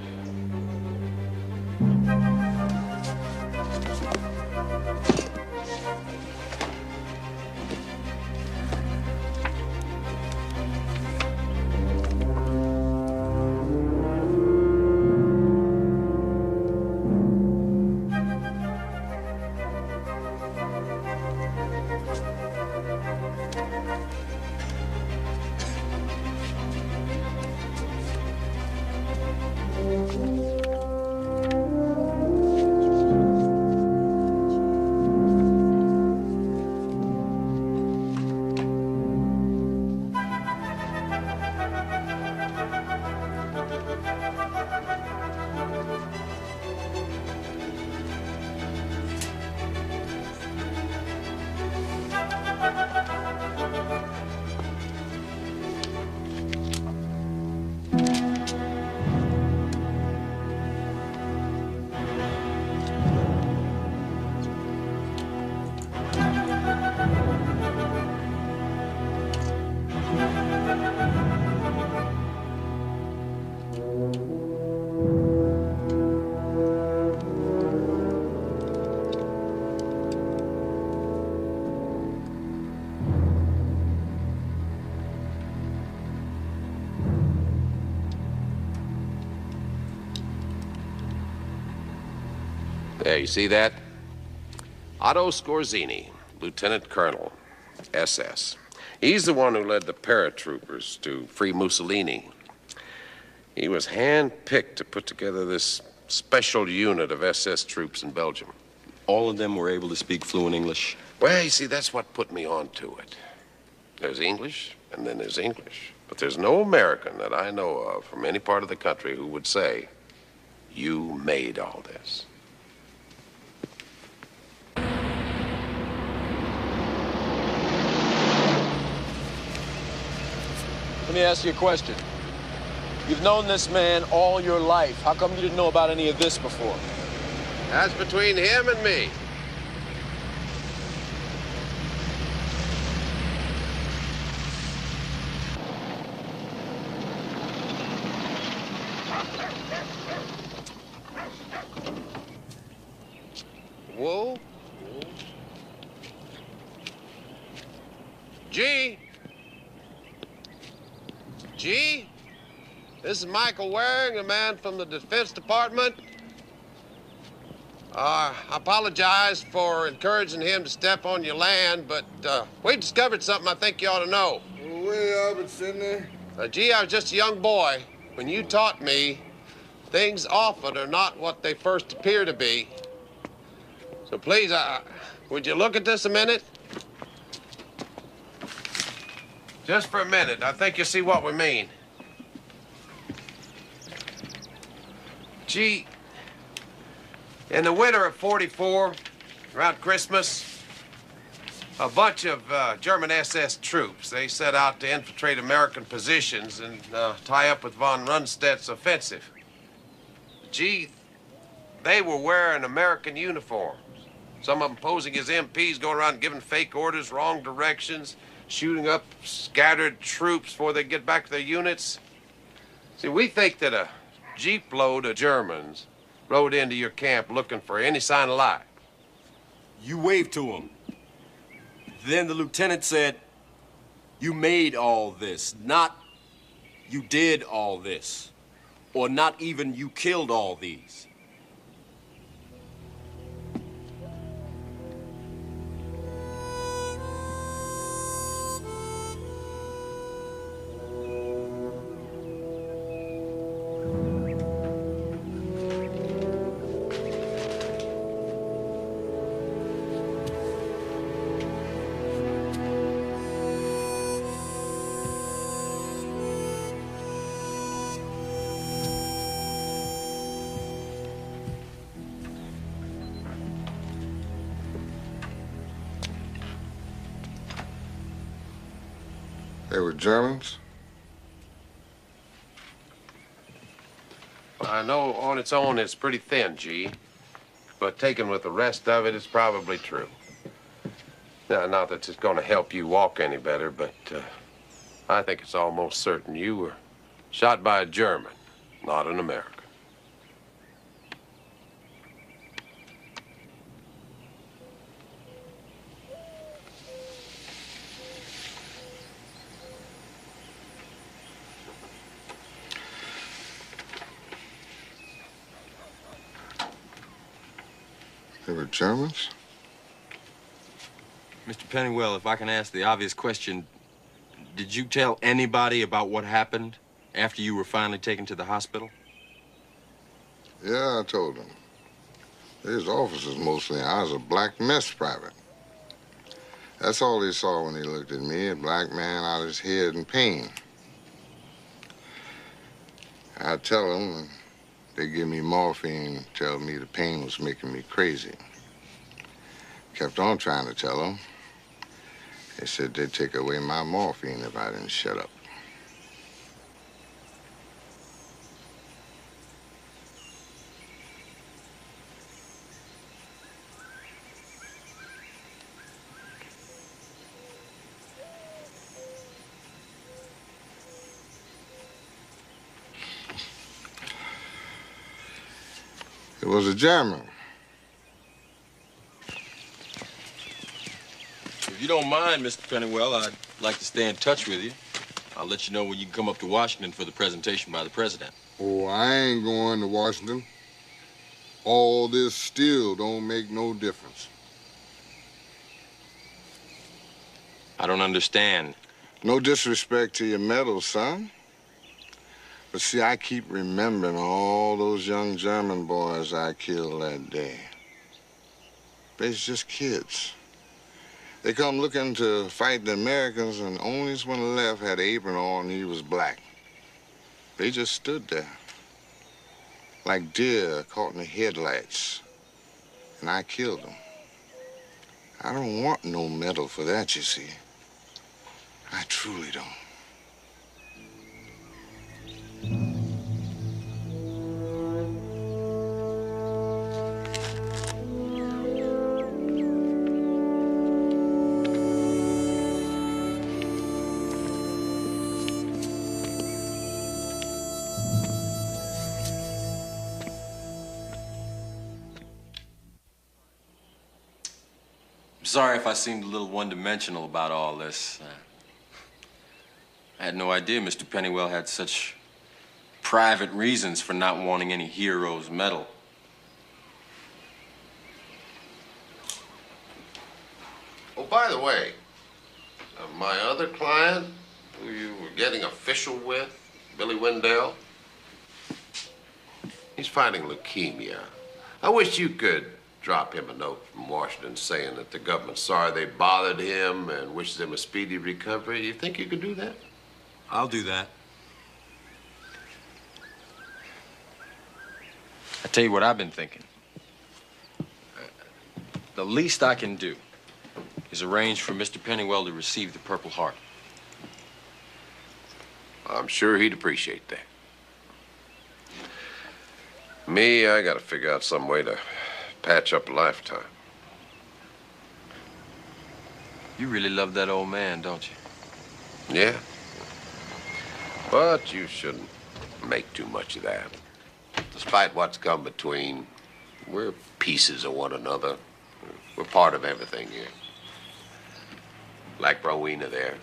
K: There, you see that? Otto Scorzini, Lieutenant Colonel, SS. He's the one who led the paratroopers to free Mussolini. He was hand-picked to put together this special unit of SS troops in Belgium.
B: All of them were able to speak fluent English?
K: Well, you see, that's what put me on to it. There's English, and then there's English. But there's no American that I know of from any part of the country who would say, you made all this.
M: Let me ask you a question. You've known this man all your life. How come you didn't know about any of this before?
K: That's between him and me. Whoa. G. G. This is Michael Waring, a man from the Defense Department. I apologize for encouraging him to step on your land, but we discovered something I think you ought to know.
H: Way up, it's sitting there.
K: Gee, I was just a young boy when you taught me things often are not what they first appear to be. So please, would you look at this a minute? Just for a minute. I think you'll see what we mean. Gee, in the winter of '44, around Christmas, a bunch of German SS troops, they set out to infiltrate American positions and tie up with von Rundstedt's offensive. Gee, they were wearing American uniforms. Some of them posing as MPs, going around giving fake orders, wrong directions, shooting up scattered troops before they get back to their units. See, we think that a jeep load of Germans rode into your camp looking for any sign of life.
M: You waved to him. Then the lieutenant said, you made all this, not you did all this, or not even you killed all these.
H: They were Germans?
K: I know on its own it's pretty thin, G. But taken with the rest of it, it's probably true. Now, not that it's going to help you walk any better, but I think it's almost certain you were shot by a German, not an American.
H: They were Germans?
B: Mr. Pennywell, if I can ask the obvious question, did you tell anybody about what happened after you were finally taken to the hospital?
H: Yeah, I told them. His officers mostly. I was a black mess private. That's all they saw when they looked at me, a black man out of his head in pain. I tell them, and they give me morphine and tell me the pain was making me crazy. Kept on trying to tell them. They said they'd take away my morphine if I didn't shut up. It was a German.
B: If you don't mind, Mr. Pennywell, I'd like to stay in touch with you. I'll let you know when you can come up to Washington for the presentation by the president.
H: Oh, I ain't going to Washington. All this still don't make no difference.
B: I don't understand.
H: No disrespect to your medal, son. But see, I keep remembering all those young German boys I killed that day. They's just kids. They come looking to fight the Americans, and only one left had an apron on and he was black. They just stood there, like deer caught in the headlights, and I killed them. I don't want no medal for that, you see. I truly don't.
B: Sorry if I seemed a little one-dimensional about all this. I had no idea Mr. Pennywell had such private reasons for not wanting any hero's medal.
K: Oh, by the way, my other client, who you were getting official with, Billy Wendell, he's fighting leukemia. I wish you could drop him a note from Washington saying that the government's sorry they bothered him and wishes him a speedy recovery. You think you could do that?
B: I'll do that. I tell you what I've been thinking. The least I can do is arrange for Mr. Pennywell to receive the Purple Heart.
K: I'm sure he'd appreciate that. Me, I gotta figure out some way to patch up a lifetime.
B: You really love that old man, don't you?
K: Yeah. But you shouldn't make too much of that. Despite what's come between, we're pieces of one another. We're part of everything here. Like Rowena there.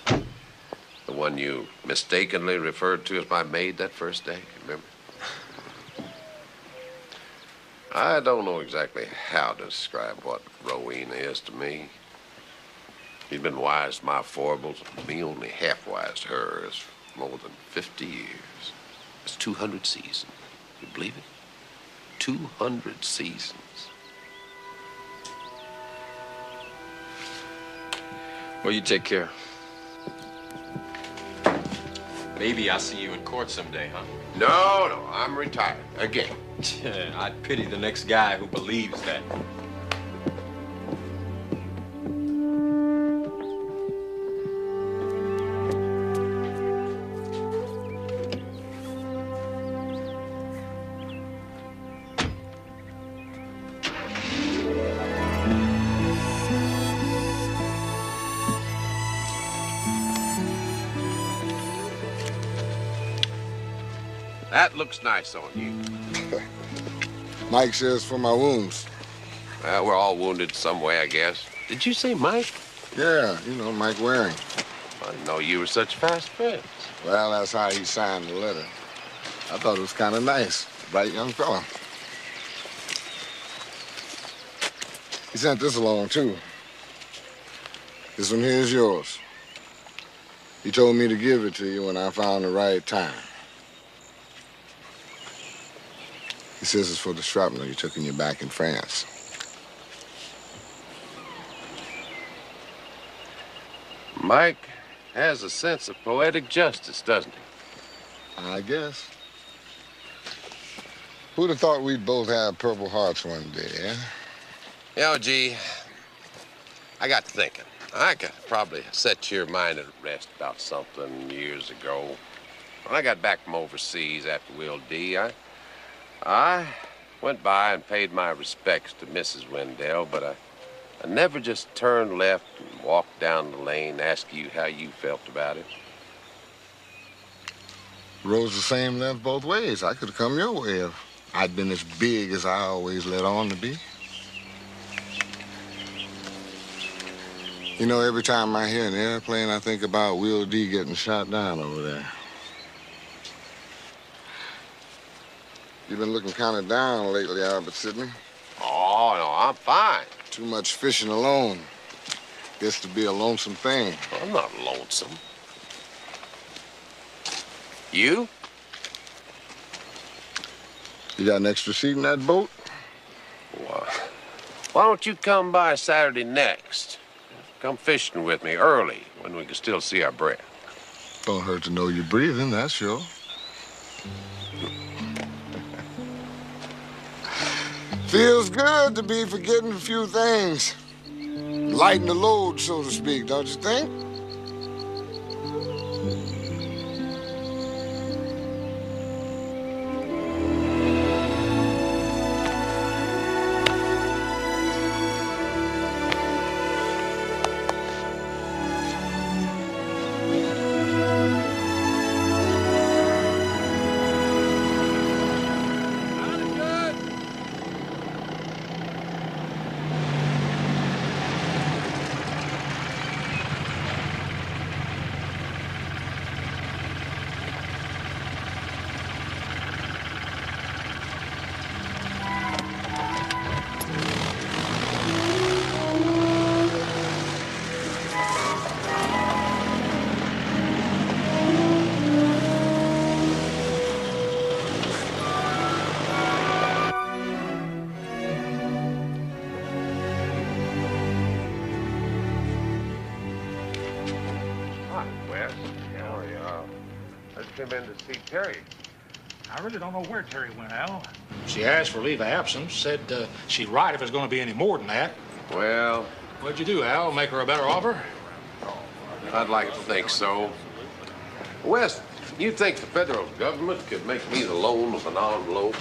K: The one you mistakenly referred to as my maid that first day, remember? I don't know exactly how to describe what Rowena is to me. She's been wise to my foibles, me only half wise to hers for more than 50 years. That's 200 seasons. You believe it? 200 seasons.
B: Well, you take care. Maybe I'll see you in court someday, huh?
K: No, I'm retired. Again.
B: I'd pity the next guy who believes that.
K: That looks nice on you.
H: Mike says for my wounds.
K: Well, we're all wounded some way, I guess. Did you say Mike?
H: Yeah, you know, Mike Waring.
K: I didn't know you were such fast friends.
H: Well, that's how he signed the letter. I thought it was kind of nice. Bright young fella. He sent this along, too. This one here is yours. He told me to give it to you when I found the right time. He says it's for the shrapnel you took in your back in France.
K: Mike has a sense of poetic justice, doesn't he?
H: I guess. Who'd have thought we'd both have Purple Hearts one day, eh?
K: You know, G, I got to thinking. I could probably set your mind at rest about something years ago. When I got back from overseas after Will D, I went by and paid my respects to Mrs. Wendell, but I never just turned left and walked down the lane asking you how you felt about it.
H: Road's the same length both ways. I could have come your way if I'd been as big as I always let on to be. You know, every time I hear an airplane, I think about Will D getting shot down over there. You've been looking kind of down lately, Albert Sidney.
K: Oh, no, I'm fine.
H: Too much fishing alone. Gets to be a lonesome thing.
K: I'm not lonesome. You?
H: You got an extra seat in that boat?
K: Why don't you come by Saturday next? Come fishing with me early when we can still see our breath.
H: Don't hurt to know you're breathing, that's sure. Feels good to be forgetting a few things. Lighten the load, so to speak, don't you think?
K: Came in to see Terry.
J: I really don't know where Terry went, Al. She asked for leave of absence, said she'd write if there's going to be any more than that.
K: Well...
J: What'd you do, Al? Make her a better offer?
K: I'd like to think so. Wes, you think the federal government could make me the loan of an envelope?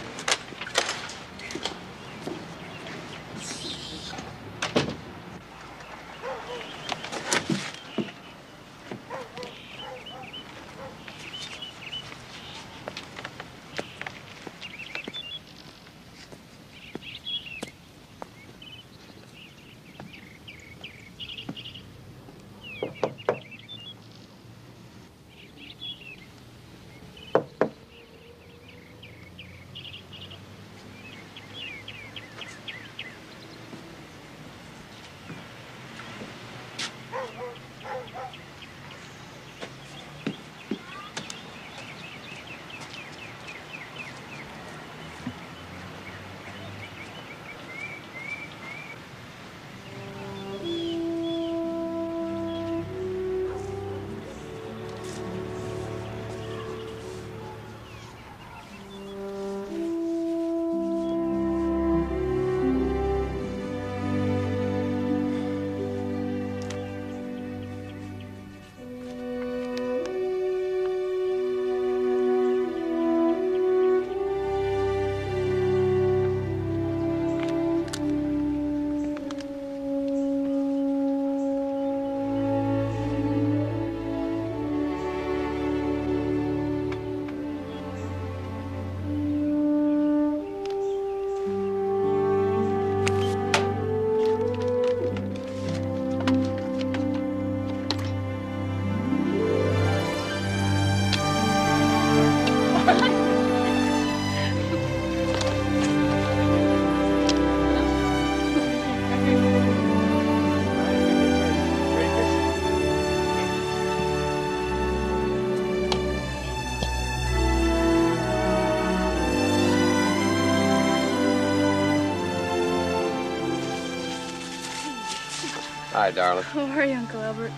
K: Hi, darling.
E: How are you, Uncle Albert?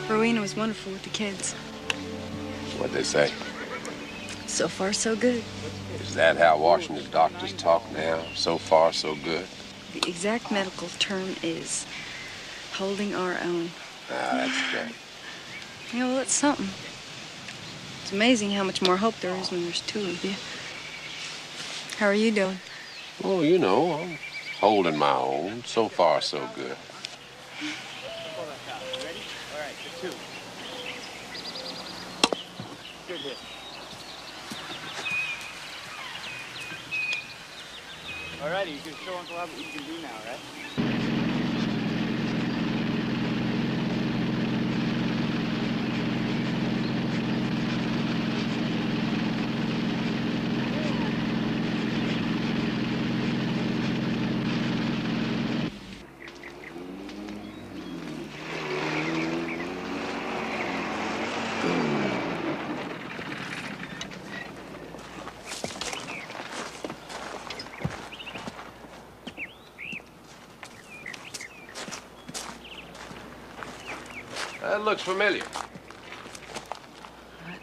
E: Rowena was wonderful with the kids.
K: What'd they say?
E: So far, so good.
K: Is that how Washington doctors talk now? So far, so good?
E: The exact medical term is holding our own.
K: Ah, that's great.
E: Yeah, well, it's something. It's amazing how much more hope there is when there's two of you. How are you doing?
K: Oh, you know, I'm holding my own. So far, so good.
D: Ready? All right, the two. Good hit. All righty, you can show Uncle Albert what you can do now, right?
K: That looks familiar.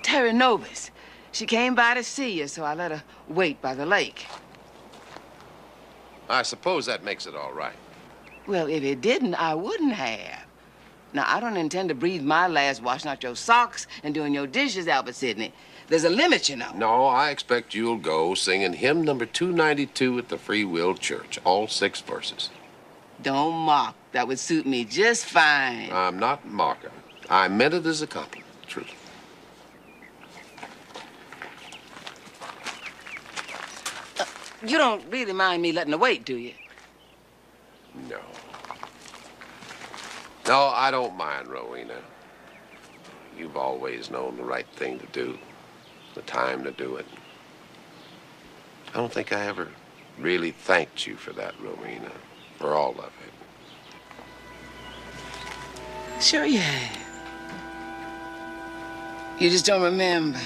C: Terry Novus. She came by to see you, so I let her wait by the lake.
K: I suppose that makes it all right.
C: Well, if it didn't, I wouldn't have. Now, I don't intend to breathe my last washing out your socks and doing your dishes, Albert Sidney. There's a limit, you know.
K: No, I expect you'll go singing hymn number 292 at the Free Will Church, all 6 verses.
C: Don't mock. That would suit me just fine.
K: I'm not mocking. I meant it as a compliment, truly.
C: You don't really mind me letting her wait, do you?
K: No. No, I don't mind, Rowena. You've always known the right thing to do, the time to do it. I don't think I ever really thanked you for that, Rowena, for all of it.
C: Sure you have. You just don't remember.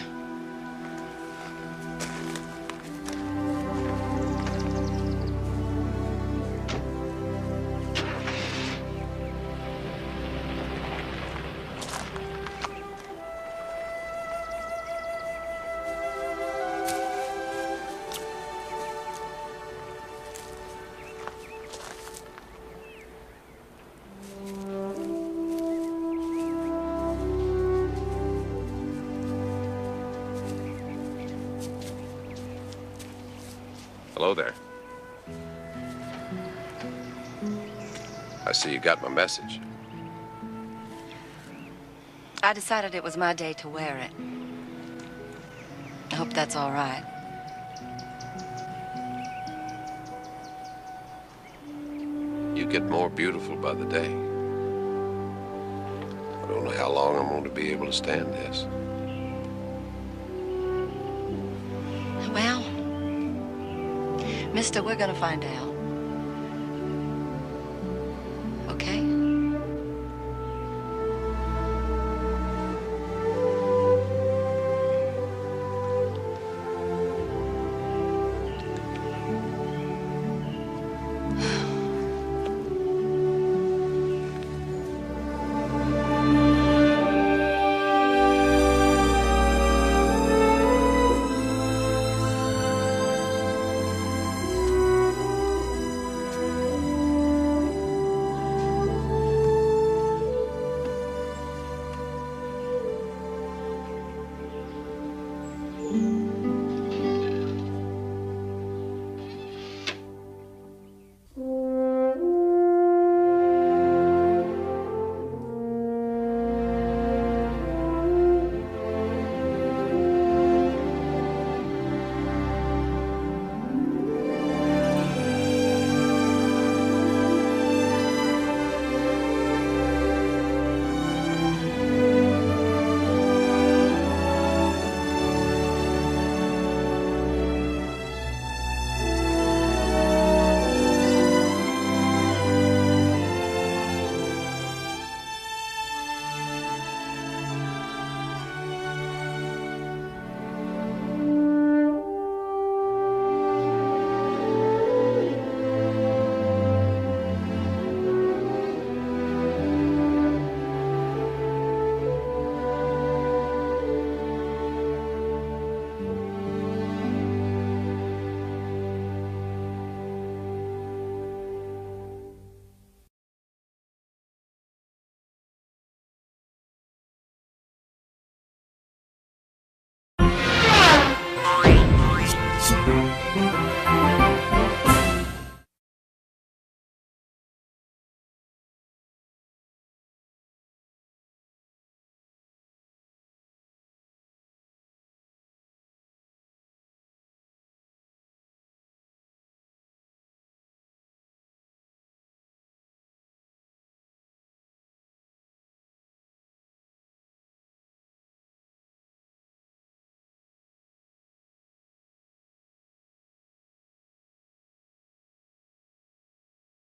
K: Hello there. I see you got my message.
L: I decided it was my day to wear it. I hope that's all right.
K: You get more beautiful by the day. I don't know how long I'm going to be able to stand this.
L: Well, mister, we're gonna find out.